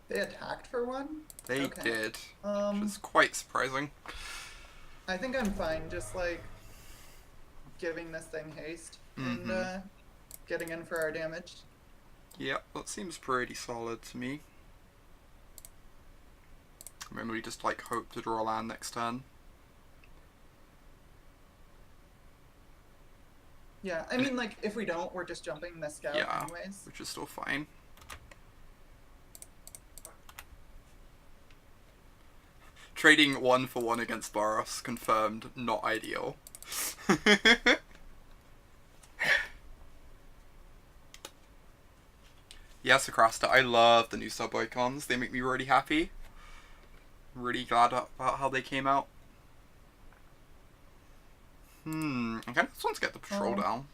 They attacked for 1? They did, which is quite surprising. I think I'm fine, just, like, giving this thing haste and getting in for our damage. Yep, that seems pretty solid to me. Maybe we just, like, hope to draw land next turn. Yeah, I mean, like, if we don't, we're just jumping the scout anyways. Which is still fine. Trading 1 for 1 against Boros, confirmed, not ideal. Yeah, Socrasta, I love the new sub-icons. They make me really happy. Really glad about how they came out. I kind of just want to get the Patrol down.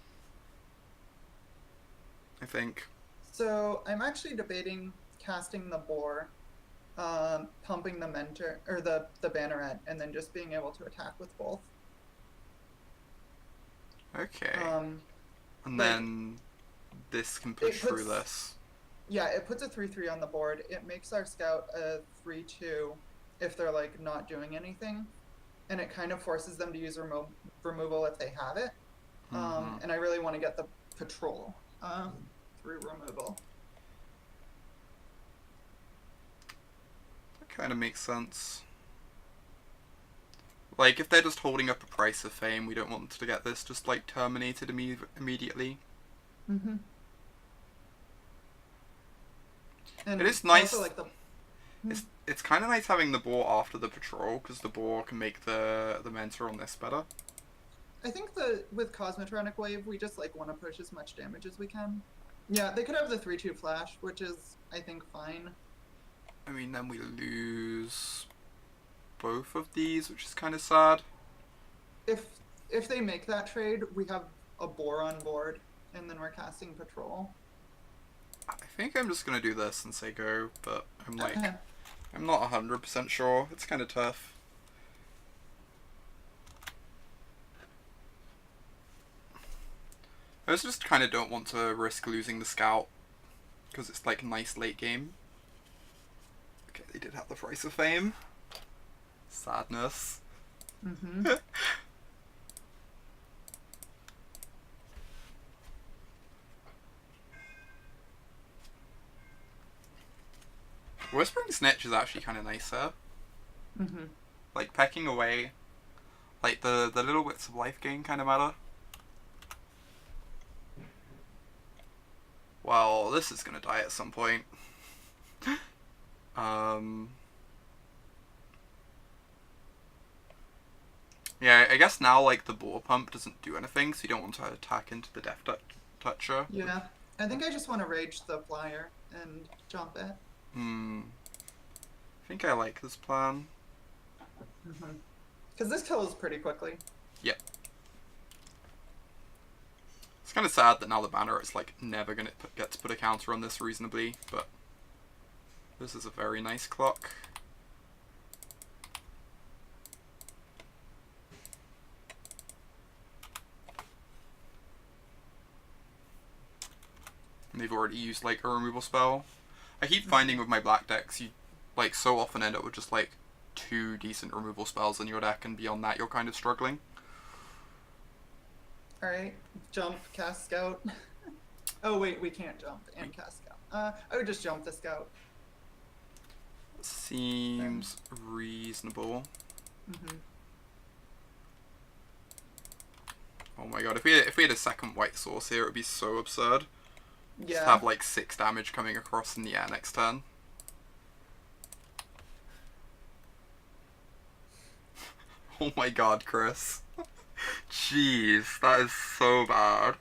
I think. So, I'm actually debating casting the Boar, pumping the Mentor, or the Banneret, and then just being able to attack with both. Okay. And then this can push through this. yeah, it puts a 3/3 on the board. It makes our scout a 3/2 if they're like not doing anything, and it kind of forces them to use removal if they have it. And I really want to get the patrol through removal. That kind of makes sense. Like, if they're just holding up a Price of Fame, we don't want to get this just, like, terminated immediately. Mm-hmm. And it is nice. Also, like, it's kind of nice having the boar after the patrol, because the boar can make the mentor on this better. I think that with Cosmotronic Wave, we just, like, want to push as much damage as we can. Yeah, they could have the 3/2 flash, which is, I think, fine. I mean, then we lose both of these, which is kind of sad. If they make that trade, we have a boar on board, and then we're casting patrol. I think I'm just gonna do this and say go, but I'm like, I'm not 100% sure. It's kind of tough. I just kind of don't want to risk losing the scout, because it's like nice late game. Okay, they did have the Price of Fame. Sadness. Mm-hmm. Whispering Snitch is actually kind of nicer. Mm-hmm. Like, pecking away. Like, the little bits of life gain kind of matter. Well, this is gonna die at some point. Yeah, I guess now, like, the boar pump doesn't do anything, so you don't want to attack into the Death Toucher. Yeah, I think I just want to rage the flyer and jump it. I think I like this plan. Because this kills pretty quickly. Yep. It's kind of sad that now the banner is, like, never gonna get to put a counter on this reasonably, but this is a very nice clock. And they've already used, like, a removal spell. I keep finding with my black decks, you, like, so often end up with just, like, 2 decent removal spells in your deck, and beyond that you're kind of struggling. Alright, jump, cast scout. Oh wait, we can't jump and cast scout. I would just jump the scout. Seems reasonable. Oh my god, if we had a second white source here, it would be so absurd. Yeah. Just have like 6 damage coming across in the air next turn. Oh my god, Chris. Jeez, that is so bad.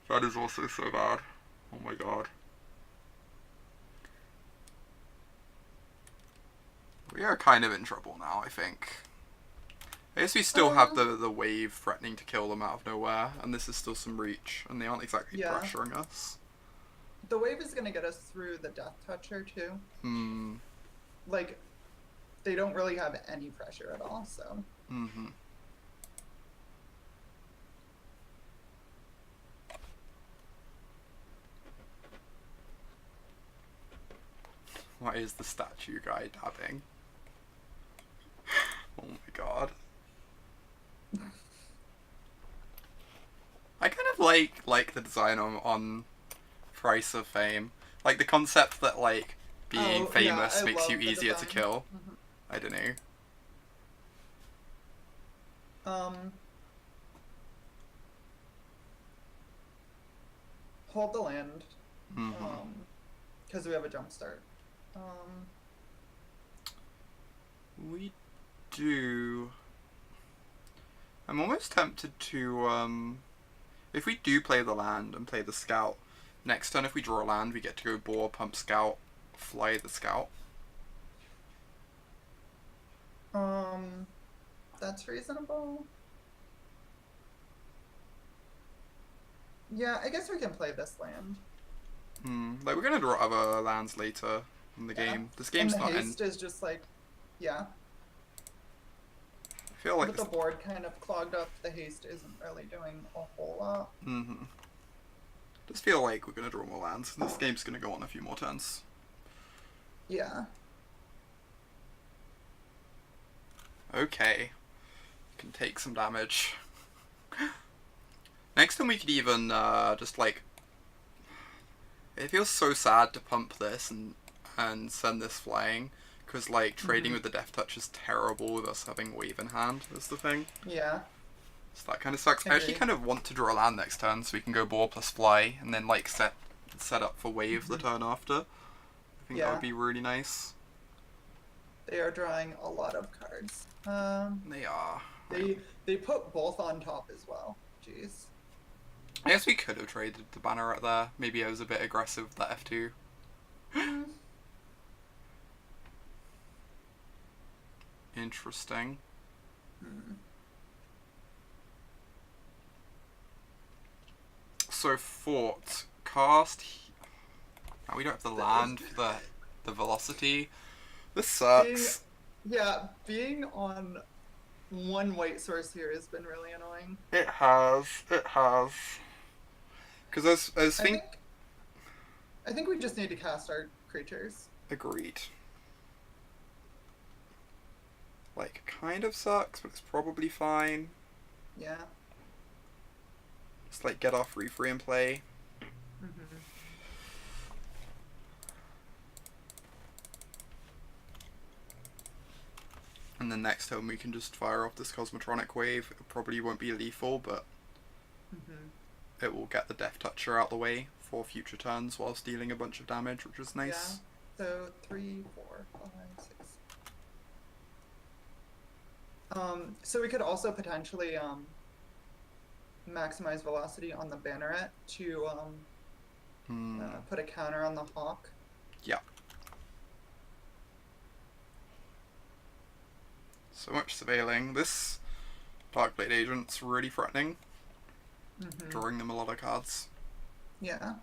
That is also so bad. Oh my god. We are kind of in trouble now, I think. I guess we still have the wave threatening to kill them out of nowhere, and this is still some reach, and they aren't exactly pressuring us. The wave is gonna get us through the Death Toucher, too. Like, they don't really have any pressure at all, so... Why is the statue guy dabbing? Oh my god. I kind of like the design on Price of Fame. Like the concept that like being famous makes you easier to kill. I don't know. Hold the land. Because we have a jump start. We do. I'm almost tempted to, if we do play the land and play the scout, next turn if we draw a land, we get to go boar, pump scout, fly the scout. That's reasonable. Yeah, I guess we can play this land. Like we're gonna draw other lands later in the game. This game's not and the haste is just like, yeah. I feel like with the board kind of clogged up, the haste isn't really doing a whole lot. Just feel like we're gonna draw more lands. This game's gonna go on a few more turns. Yeah. Okay. Can take some damage. Next time we could even just like. It feels so sad to pump this and send this flying, because like trading with the Death Touch is terrible with us having Wave in hand. Is the thing. Yeah. So that kind of sucks. I actually kind of want to draw a land next turn so we can go Boar plus Fly and then like set up for Wave the turn after. I think that would be really nice. They are drawing a lot of cards. They are. They put both on top as well. Jeez. I guess we could have traded the Banneret there. Maybe I was a bit aggressive with that F2. Interesting. So fort cast. Oh, we don't have the land for the velocity. This sucks. Being on one white source here has been really annoying. It has. Because I think we just need to cast our creatures. Agreed. Like, kind of sucks, but it's probably fine. Yeah. Just like get our free and play. And then next turn we can just fire off this Cosmotronic Wave. It probably won't be lethal, but it will get the Death Toucher out the way for future turns whilst dealing a bunch of damage, which is nice. Yeah. So 3, 4, 5, 6. So we could also potentially maximize velocity on the Banneret to put a counter on the Hawk. Yeah. So much surveilling. This Darkblade Agent's really threatening. Drawing them a lot of cards. Yeah.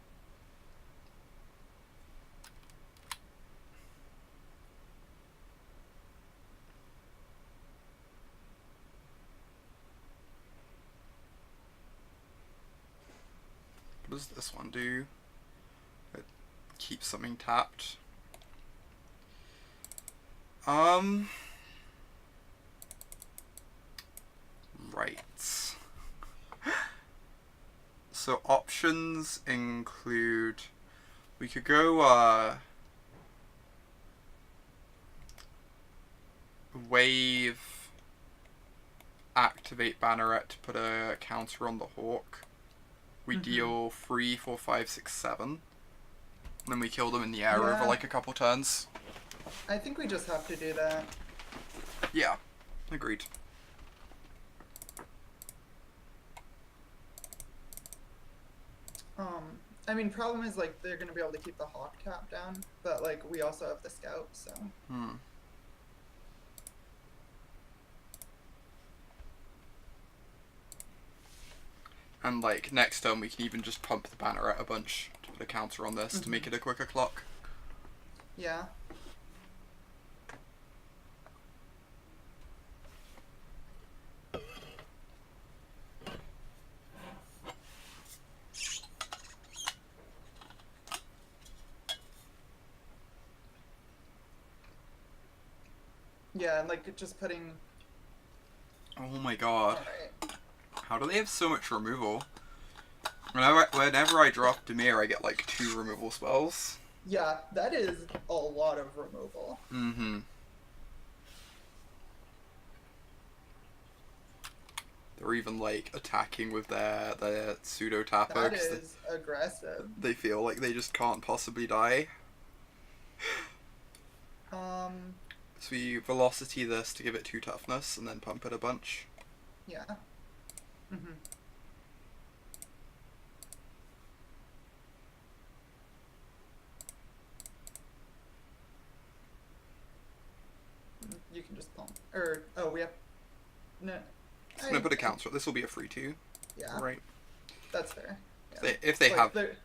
What does this one do? It keeps something tapped. Right. So options include, we could go Wave, activate Banneret to put a counter on the Hawk. We deal 3, 4, 5, 6, 7. And then we kill them in the air over like a couple turns. I think we just have to do that. Yeah, agreed. I mean, problem is, like, they're gonna be able to keep the Hawk tap down, but, like, we also have the Scout, so... And, like, next turn we can even just pump the Banneret a bunch to put a counter on this to make it a quicker clock. Yeah. Yeah, and like just putting... Oh my god. Right. How do they have so much removal? Whenever I drop Dimir, I get like 2 removal spells. Yeah, that is a lot of removal. They're even like attacking with their pseudo tapper. That is aggressive. They feel like they just can't possibly die. So we velocity this to give it 2 toughness and then pump it a bunch. Yeah. You can just pump. Or, oh, we have... No. I'm gonna put a counter. This will be a free 2. Yeah. Right. That's fair. Yeah. If they have... If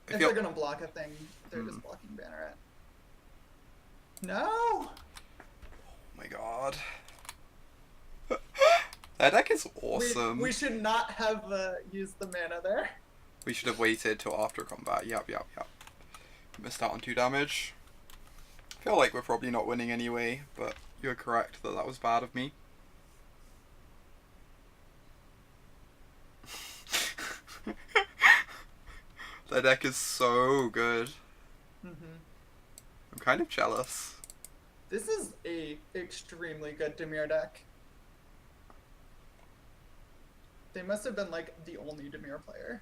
they're gonna block a thing, they're just blocking Banneret. No! Oh my god. That deck is awesome. We should not have used the mana there. We should have waited till after combat. Yep. Missed out on 2 damage. I feel like we're probably not winning anyway, but you're correct that was bad of me. That deck is so good. I'm kind of jealous. This is a extremely good Dimir deck. They must have been like the only Dimir player.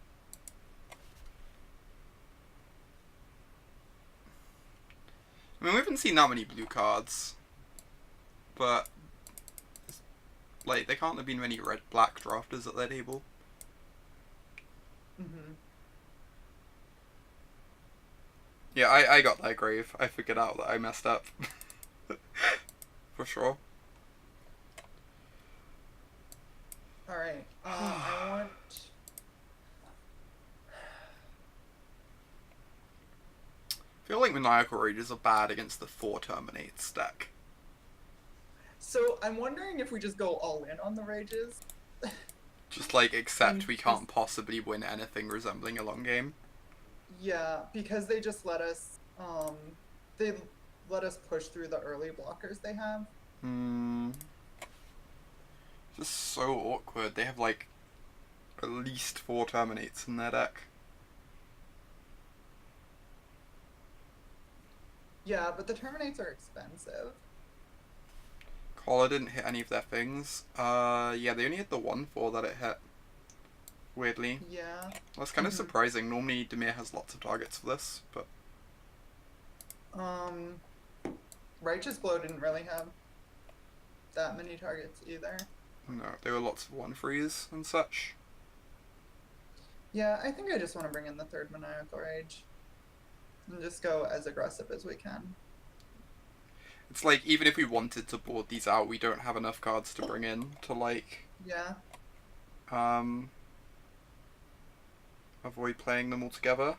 I mean, we haven't seen that many blue cards, but like there can't have been many red-black drafters at their table. Yeah, I got that grave. I figured out that I messed up. For sure. Alright, I want... I feel like Maniacal Rages are bad against the 4 Terminates deck. So, I'm wondering if we just go all in on the Rages. Just like, accept we can't possibly win anything resembling a long game. Yeah, because they just let us, they let us push through the early blockers they have. Just so awkward. They have like at least 4 Terminates in their deck. Yeah, but the Terminates are expensive. Collar didn't hit any of their things. Yeah, they only hit the 1/4 that it hit. Weirdly. Yeah. That's kind of surprising. Normally Dimir has lots of targets for this, but... Righteous Blow didn't really have that many targets either. No, there were lots of 1/3s and such. Yeah, I think I just want to bring in the 3rd Maniacal Rage. And just go as aggressive as we can. It's like, even if we wanted to board these out, we don't have enough cards to bring in to, like... Yeah. Avoid playing them all together.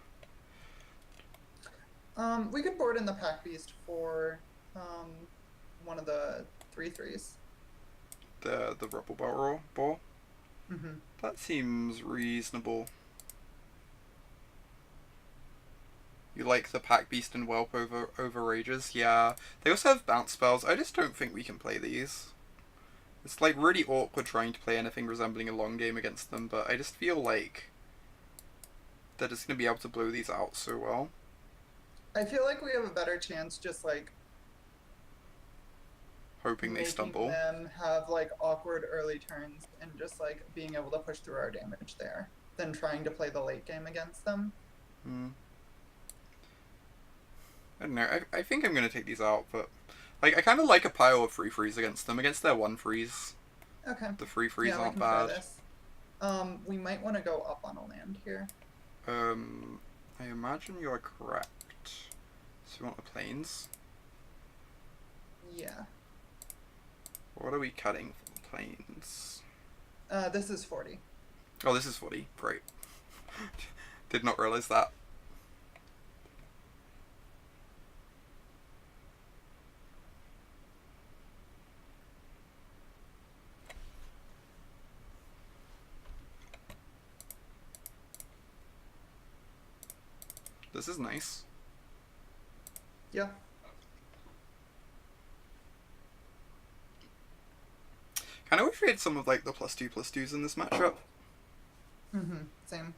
We could board in the Pack Beast for, one of the 3/3s. The Rebel Ball? That seems reasonable. You like the Pack Beast and Whelp over Rages? Yeah. They also have bounce spells. I just don't think we can play these. It's like really awkward trying to play anything resembling a long game against them, but I just feel like they're just going to be able to blow these out so well. I feel like we have a better chance just like hoping they stumble. Them have like awkward early turns and just like being able to push through our damage there than trying to play the late game against them. I don't know. I think I'm going to take these out, but like I kind of like a pile of 3/3s against them. Against their 1/3s. Okay. The 3/3s aren't try bad. this. We might want to go up on a land here. I imagine you are correct. So you want the plains? Yeah. What are we cutting for the plains? This is 40. Oh, this is 40. Great. Did not realize that. This is nice. Yeah. Kind of wish we had some of like the +2/+2s in this matchup. Same.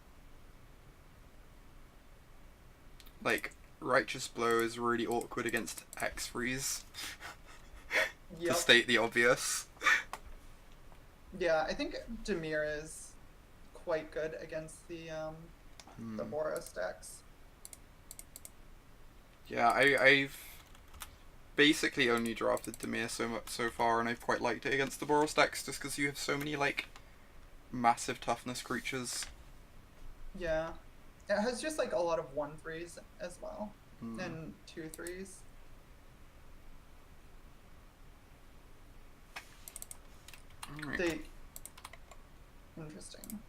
Like, Righteous Blow is really awkward against X-Freeze. To state the obvious. Yeah, I think Dimir is quite good against the Boros decks. Yeah, I've basically only drafted Dimir so far, and I've quite liked it against the Boros decks, just because you have so many, like, massive toughness creatures. Yeah. It has just, like, a lot of 1/3s as well, and 2/3s. Alright. Interesting.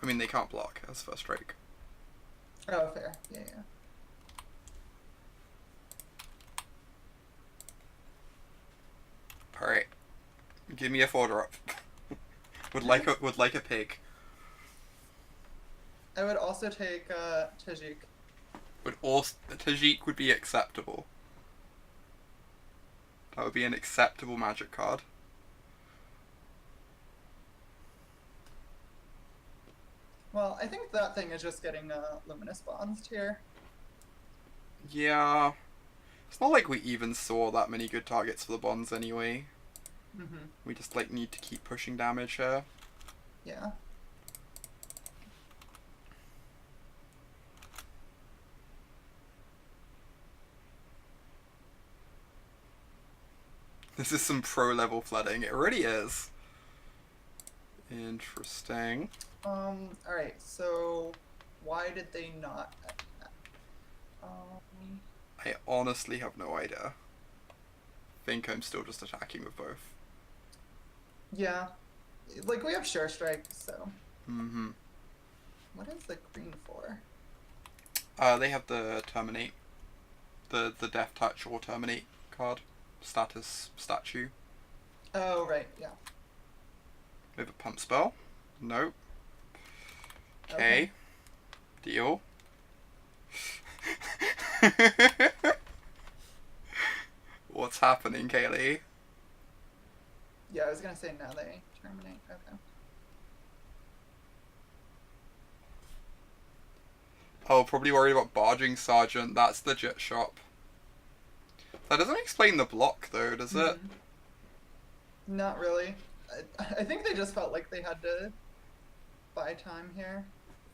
I mean, they can't block as first strike. Oh, fair. Yeah. Alright. Give me a 4-drop. would like a pig. I would also take Tajik. Would also Tajik would be acceptable. That would be an acceptable magic card. Well, I think that thing is just getting Luminous Bonds here. Yeah. It's not like we even saw that many good targets for the bonds anyway. We just like need to keep pushing damage here. Yeah. This is some pro level flooding. It really is. Interesting. Alright, so why did they not attack? I honestly have no idea. I think I'm still just attacking with both. Yeah. Like, we have Sure Strike, so. Mm-hmm. What is the green for? They have the Terminate. The Death Touch or Terminate card. Status statue. Oh, right, yeah. We have a pump spell. Nope. Okay. Deal. What's happening, Kaylee? Yeah, I was gonna say now they terminate. Okay. Oh, probably worried about barging sergeant. That's the jet shop. That doesn't explain the block, though, does it? Not really. I think they just felt like they had to buy time here.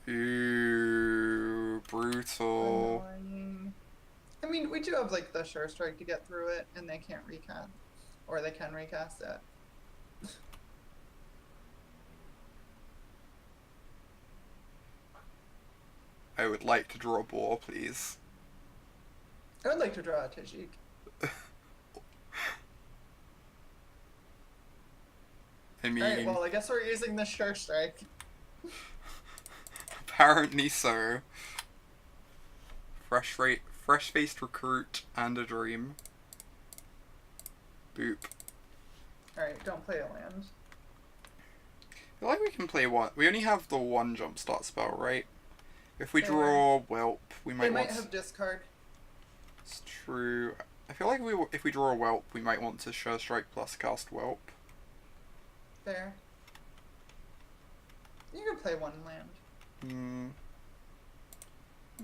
Ooh, brutal. Annoying. I mean, we do have like the Sure Strike to get through it, and they can't recast, or they can recast it. I would like to draw a boar, please. I would like to draw a Tajik. I mean... Alright, well, I guess we're using the Sure Strike. Apparently so. Fresh-faced recruit and a dream. Boop. Alright, don't play a land. I feel like we can play one. We only have the one jumpstart spell, right? If we Fair. draw Whelp, we They might might have discard. It's true. I feel like if we draw a Whelp, we might want to Sure Strike plus cast Whelp. Fair. You can play one land.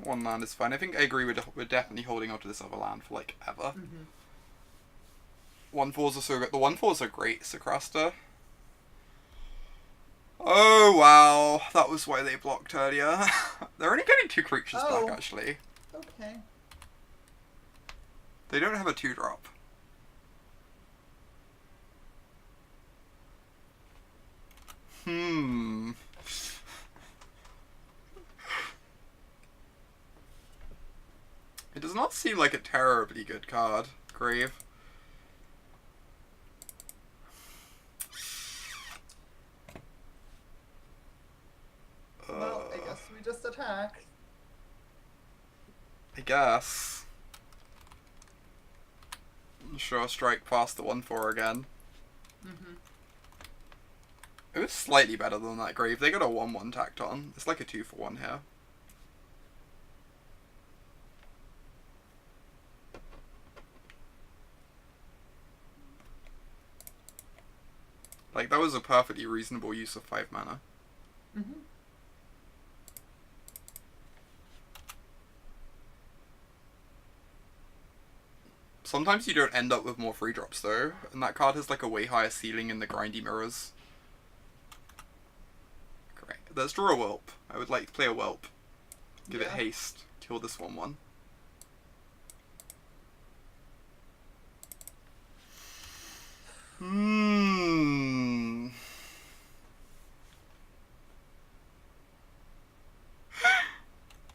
One land is fine. I think I agree. We're definitely holding on to this other land for like ever. 1/4s are so good. The 1/4s are great, Socrasta. Oh wow, that was why they blocked earlier. They're only getting 2 creatures back actually. Okay. They don't have a 2-drop. It does not seem like a terribly good card, Grave. Well, I guess we just attack. I guess. Sure, strike past the 1/4 again. It was slightly better than that, Grave. They got a 1/1 tacked on. It's like a 2-for-1 here. Like, that was a perfectly reasonable use of 5 mana. Sometimes you don't end up with more free drops though, and that card has like a way higher ceiling in the grindy mirrors. Great. Let's draw a Whelp. I would like to play a Whelp. Give it haste. Kill this 1/1.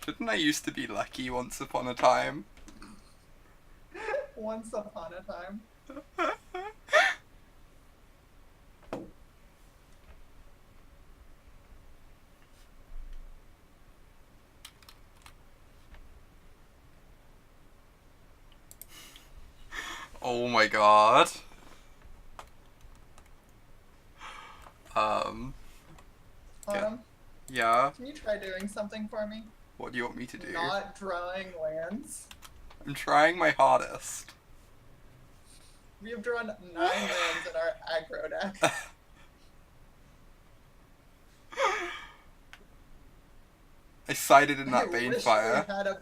Didn't I used to be lucky once upon a time? Once upon a time. Oh my god. Um, Autumn, yeah. can you try doing something for me? What do you want me to do? Not drawing lands. I'm trying my hardest. We have drawn 9 lands in our aggro deck. I sided in that I wish Banefire. we had a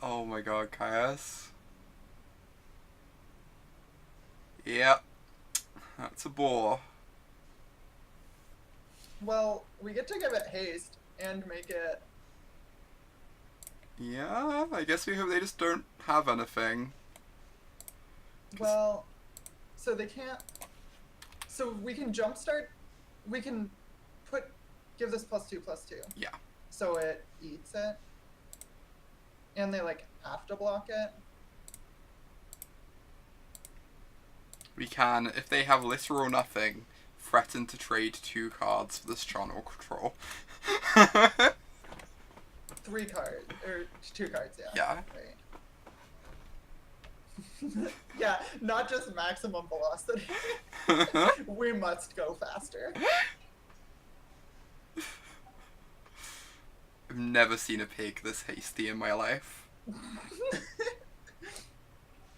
Oh my god, Caius. Yep. That's a bore. Well, we get to give it haste and make it... Yeah, I guess we hope they just don't have anything. Well, so they can't... So we can jumpstart... We can give this +2/+2. Yeah. So it eats it. And they, like, have to block it. We can, if they have little or nothing, threaten to trade 2 cards for this channel control. 3 cards, or 2 cards, yeah. Yeah. Right. Yeah, not just maximum velocity. We must go faster. I've never seen a pig this hasty in my life.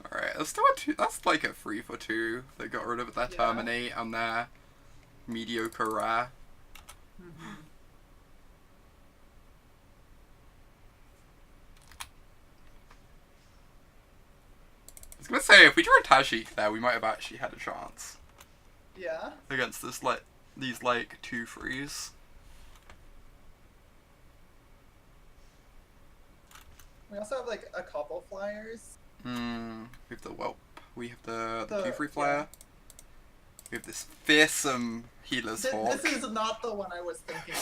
Alright, let's do a 2. That's like a 3 for 2. They got rid of their Terminate and their mediocre rare. Mm-hmm. I was gonna say, if we drew a Tajik there, we might have actually had a chance. Yeah. Against this, these 2/3s. We also have like a couple flyers. We have the Whelp. We have the 2/3 flyer. Yeah. We have this fearsome Healer's Hawk. This is not the one I was thinking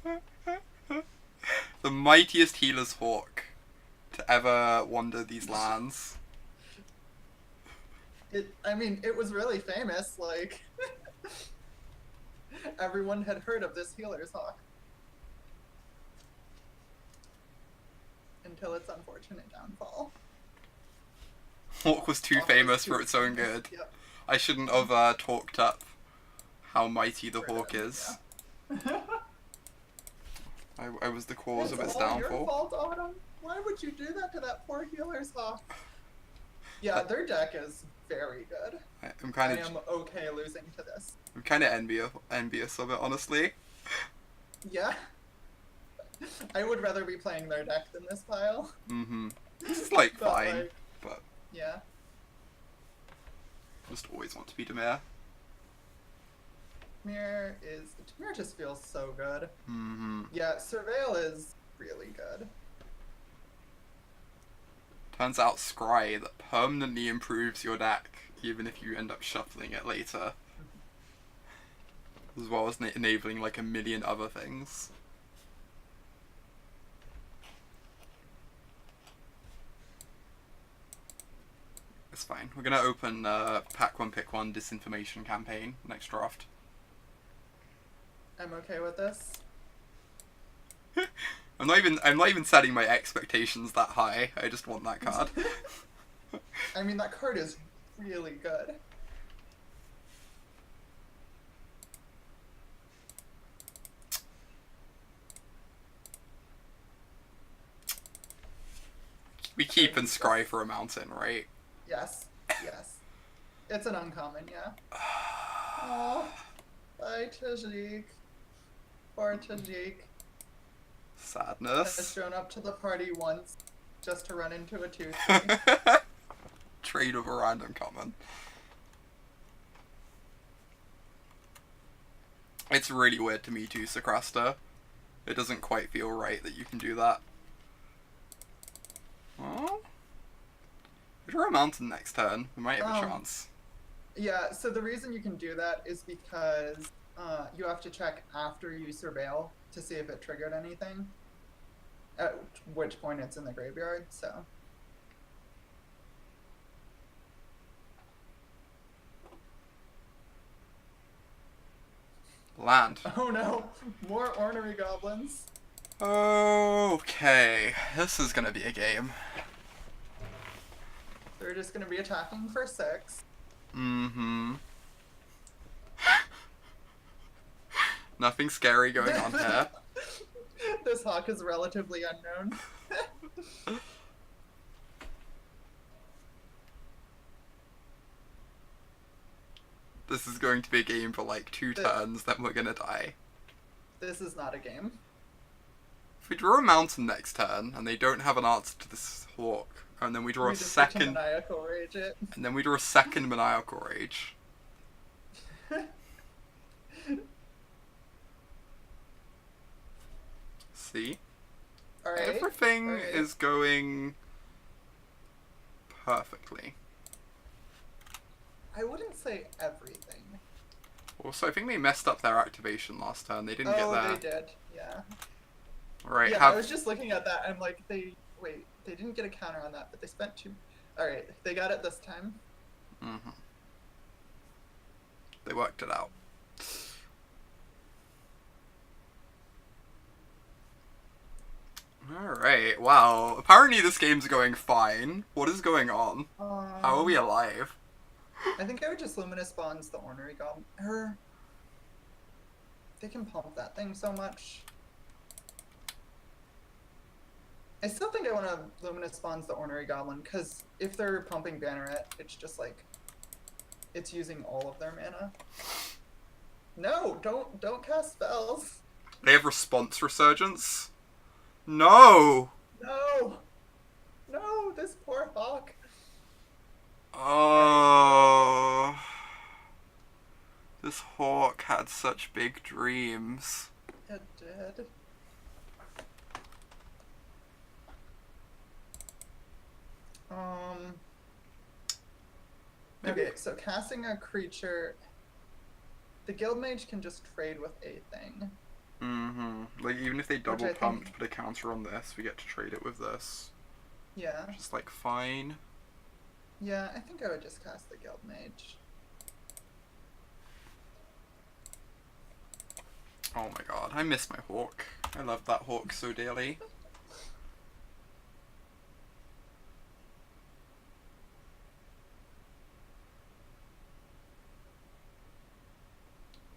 of. The mightiest Healer's Hawk to ever wander these lands. It was really famous, like... Everyone had heard of this Healer's Hawk. Until its unfortunate downfall. Hawk was too famous for its own good. Yep. I shouldn't have talked up how mighty the Hawk is. Yeah. I was the cause of its It's all downfall. your fault, Autumn. Why would you do that to that poor Healer's Hawk? Yeah, their deck is very good. I'm I am okay losing to this. I'm kind of envious of it, honestly. Yeah. I would rather be playing their deck than this pile. Mm-hmm. This is fine, but yeah. Just always want to be Demir. Demir just feels so good. Mm-hmm. Yeah, Surveil is really good. Turns out Scry that permanently improves your deck, even if you end up shuffling it later. As well as enabling like a million other things. It's fine. We're gonna open Pack 1 Pick 1 disinformation campaign next draft. I'm okay with this. I'm not even setting my expectations that high. I just want that card. I mean, that card is really good. We keep and scry for a mountain, right? Yes. Yes. It's an uncommon, yeah. Oh, bye, Tajik. Poor Tajik. Sadness. Has shown up to the party once just to run into a 2/3. Trade of a random common. It's really weird to me too, Socrasta. It doesn't quite feel right that you can do that. Well, we draw a mountain next turn. We might have a chance. Yeah, so the reason you can do that is because you have to check after you surveil to see if it triggered anything. At which point it's in the graveyard, so. Land. Oh no, more ornery goblins. Okay, this is gonna be a game. We're just gonna be attacking for 6. Mm-hmm. Nothing scary going on here. This hawk is relatively unknown. This is going to be a game for like 2 turns, then we're gonna die. This is not a game. If we draw a mountain next turn, and they don't have an answer to this hawk, and then we draw a second... Maniacal Rage it. And then we draw a second Maniacal Rage. See? Alright. Everything is going perfectly. I wouldn't say everything. Also, I think they messed up their activation last turn. They didn't get that. Oh, they did. Yeah. Right. Yeah, I was just looking at that and I'm like, they didn't get a counter on that, but they spent 2. Alright, they got it this time. Mm-hmm. They worked it out. Alright, wow. Apparently this game's going fine. What is going on? How are we alive? I think I would just Luminous Bonds the Ornery Goblin. They can pump that thing so much. I still think I want to Luminous Bonds the Ornery Goblin, because if they're pumping Banneret, it's just like, it's using all of their mana. No, don't cast spells. They have Response Resurgence? No! No! No, this poor hawk. Oh. This hawk had such big dreams. It did. Okay, so casting a creature, the Guild Mage can just trade with a thing. Mm-hmm. Like, even if they double pumped, put a counter on this, we get to trade it with this. Yeah. Just like, fine. Yeah, I think I would just cast the Guild Mage. Oh my god, I miss my hawk. I love that hawk so dearly.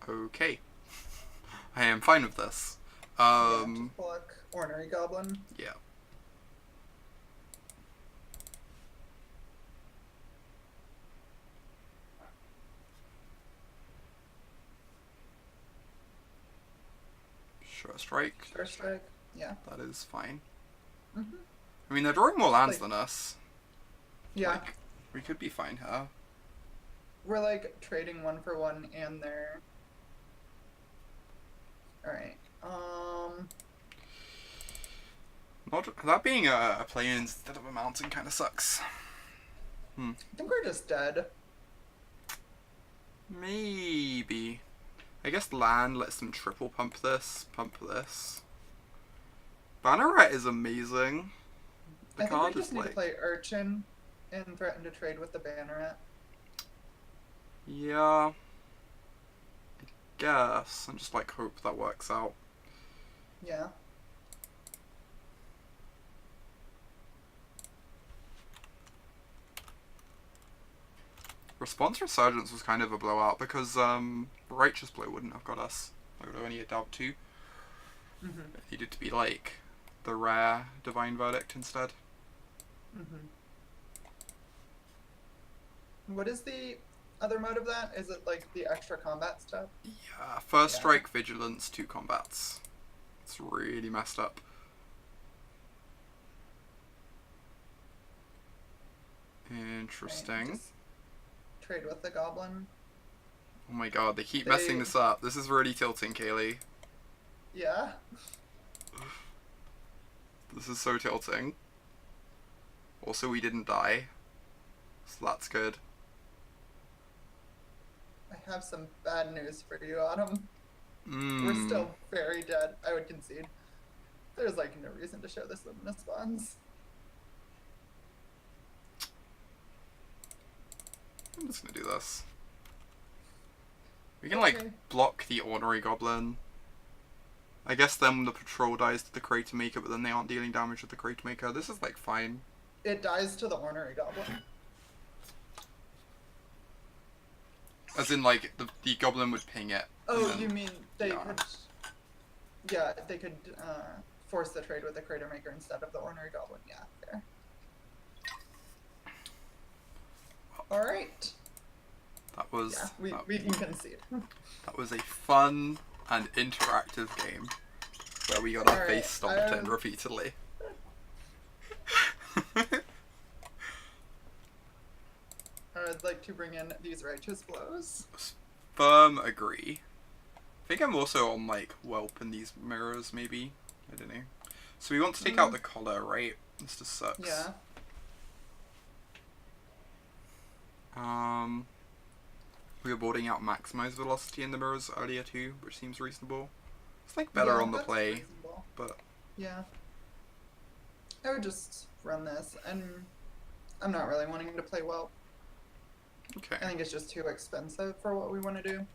Okay. I am fine with this. Yeah, just block Ornery Goblin. Yeah. Sure strike. Sure strike. Yeah. That is fine. Mm-hmm. I mean, they're drawing more lands than us. Yeah. Like, we could be fine here. We're like trading 1 for 1 and they're... Alright. Not that being a plane instead of a mountain kind of sucks. I think we're just dead. Maybe. I guess land lets them triple pump this. Banneret is amazing. I think we just need to play Urchin and threaten to trade with the Banneret. Yeah. I guess. And just like hope that works out. Yeah. Response Resurgence was kind of a blowout because Righteous Blow wouldn't have got us. I would have only had out 2. It needed to be like the rare Divine Verdict instead. What is the other mode of that? Is it like the extra combat stuff? Yeah, first strike, vigilance, 2 combats. It's really messed up. Interesting. Trade with the goblin. Oh my god, they keep messing this up. This is really tilting, Kaylee. Yeah. This is so tilting. Also, we didn't die. So that's good. I have some bad news for you, Autumn. We're still very dead, I would concede. There's like no reason to show this Luminous Bonds. I'm just gonna do this. We can like block the Ornery Goblin. I guess then the patrol dies to the Crater Maker, but then they aren't dealing damage with the Crater Maker. This is like fine. It dies to the Ornery Goblin. As in, like, the goblin would ping it. Oh, you mean they could... Yeah, they could force the trade with the Crater Maker instead of the Ornery Goblin. Yeah, fair. Alright. That was... Yeah, we can concede. That was a fun and interactive game where we got our face stomped in repeatedly. I'd like to bring in these righteous blows. Firm agree. I think I'm also on, like, Whelp in these mirrors, maybe. I don't know. So we want to take out the collar, right? This just sucks. Yeah. We were boarding out maximize velocity in the mirrors earlier too, which seems reasonable. It's like better on the play, reasonable. But yeah, I would just run this, and I'm not really wanting to play well. Okay. I think it's just too expensive for what we want to do.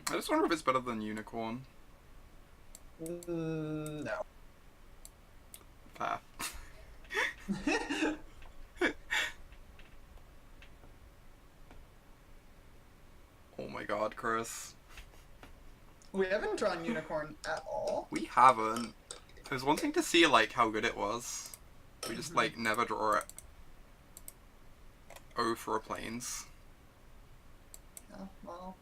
I just wonder if it's better than Unicorn. No. Fair. Oh my god, Chris. We haven't drawn Unicorn at all. We haven't. I was wanting to see, like, how good it was. We just, like, never draw it. Oh, for a planes. Yeah, well.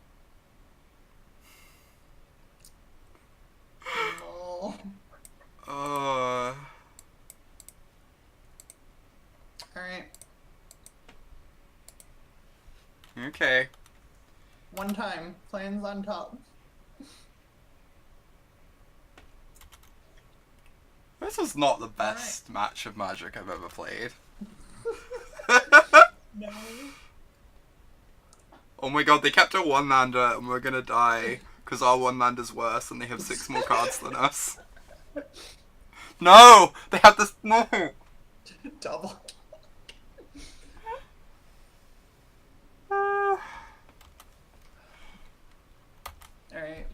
Alright. Okay. One time, planes on top. This was not the best match of Magic I've ever played. No. Oh my god, they kept a one-lander and we're gonna die because our one-lander's worse and they have 6 more cards than us. No! They have this... No! Double. Alright.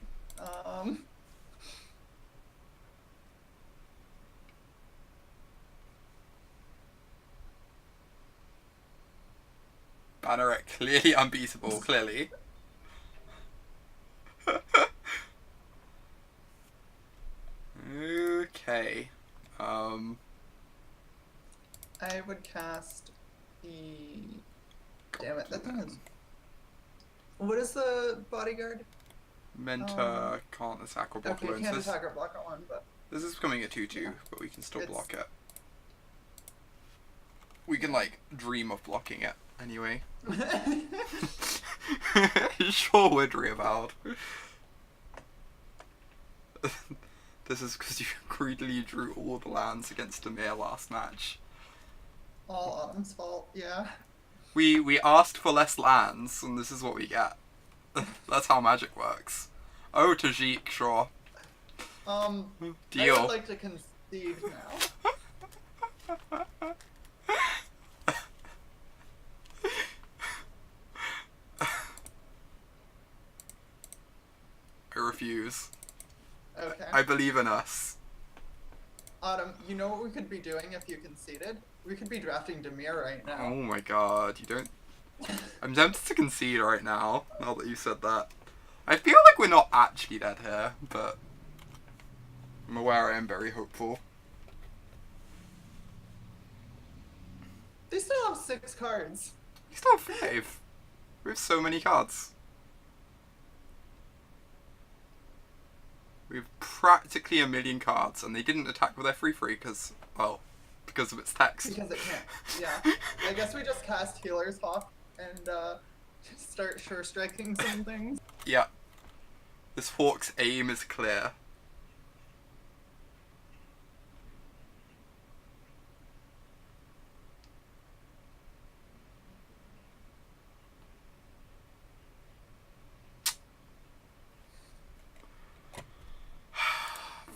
Banneret clearly unbeatable, clearly. Okay. I would cast the... Damn it, that thing is... What is the bodyguard? Menta can't attack or block okay, loans. Can't attack or block at one, but... This is becoming a 2-2, but we can still block it. We can, like, dream of blocking it, anyway. Sure, would reavowed. This is because you greedily drew all the lands against Demir last match. All Autumn's fault, yeah. We asked for less lands, and this is what we get. That's how Magic works. Oh, Tajik, sure. Deal. I would like to concede now. I refuse. Okay. I believe in us. Autumn, you know what we could be doing if you conceded? We could be drafting Demir right now. Oh my god, you don't... I'm tempted to concede right now that you said that. I feel like we're not actually dead here, but... I'm aware I am very hopeful. They still have 6 cards. We still have 5. We have so many cards. We have practically 1,000,000 cards, and they didn't attack with their 3/3 because, well, because of its text. Because it can't. Yeah. I guess we just cast Healer's Hawk and start sure striking some things. Yeah. This Hawk's aim is clear.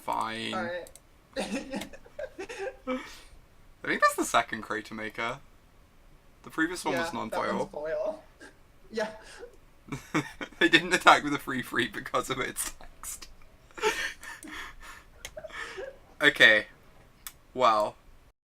Fine. Alright. I think that's the second Crater Maker. The previous one was non-foil. That one's foil. Yeah. They didn't attack with a 3/3 because of its text. Okay. Well,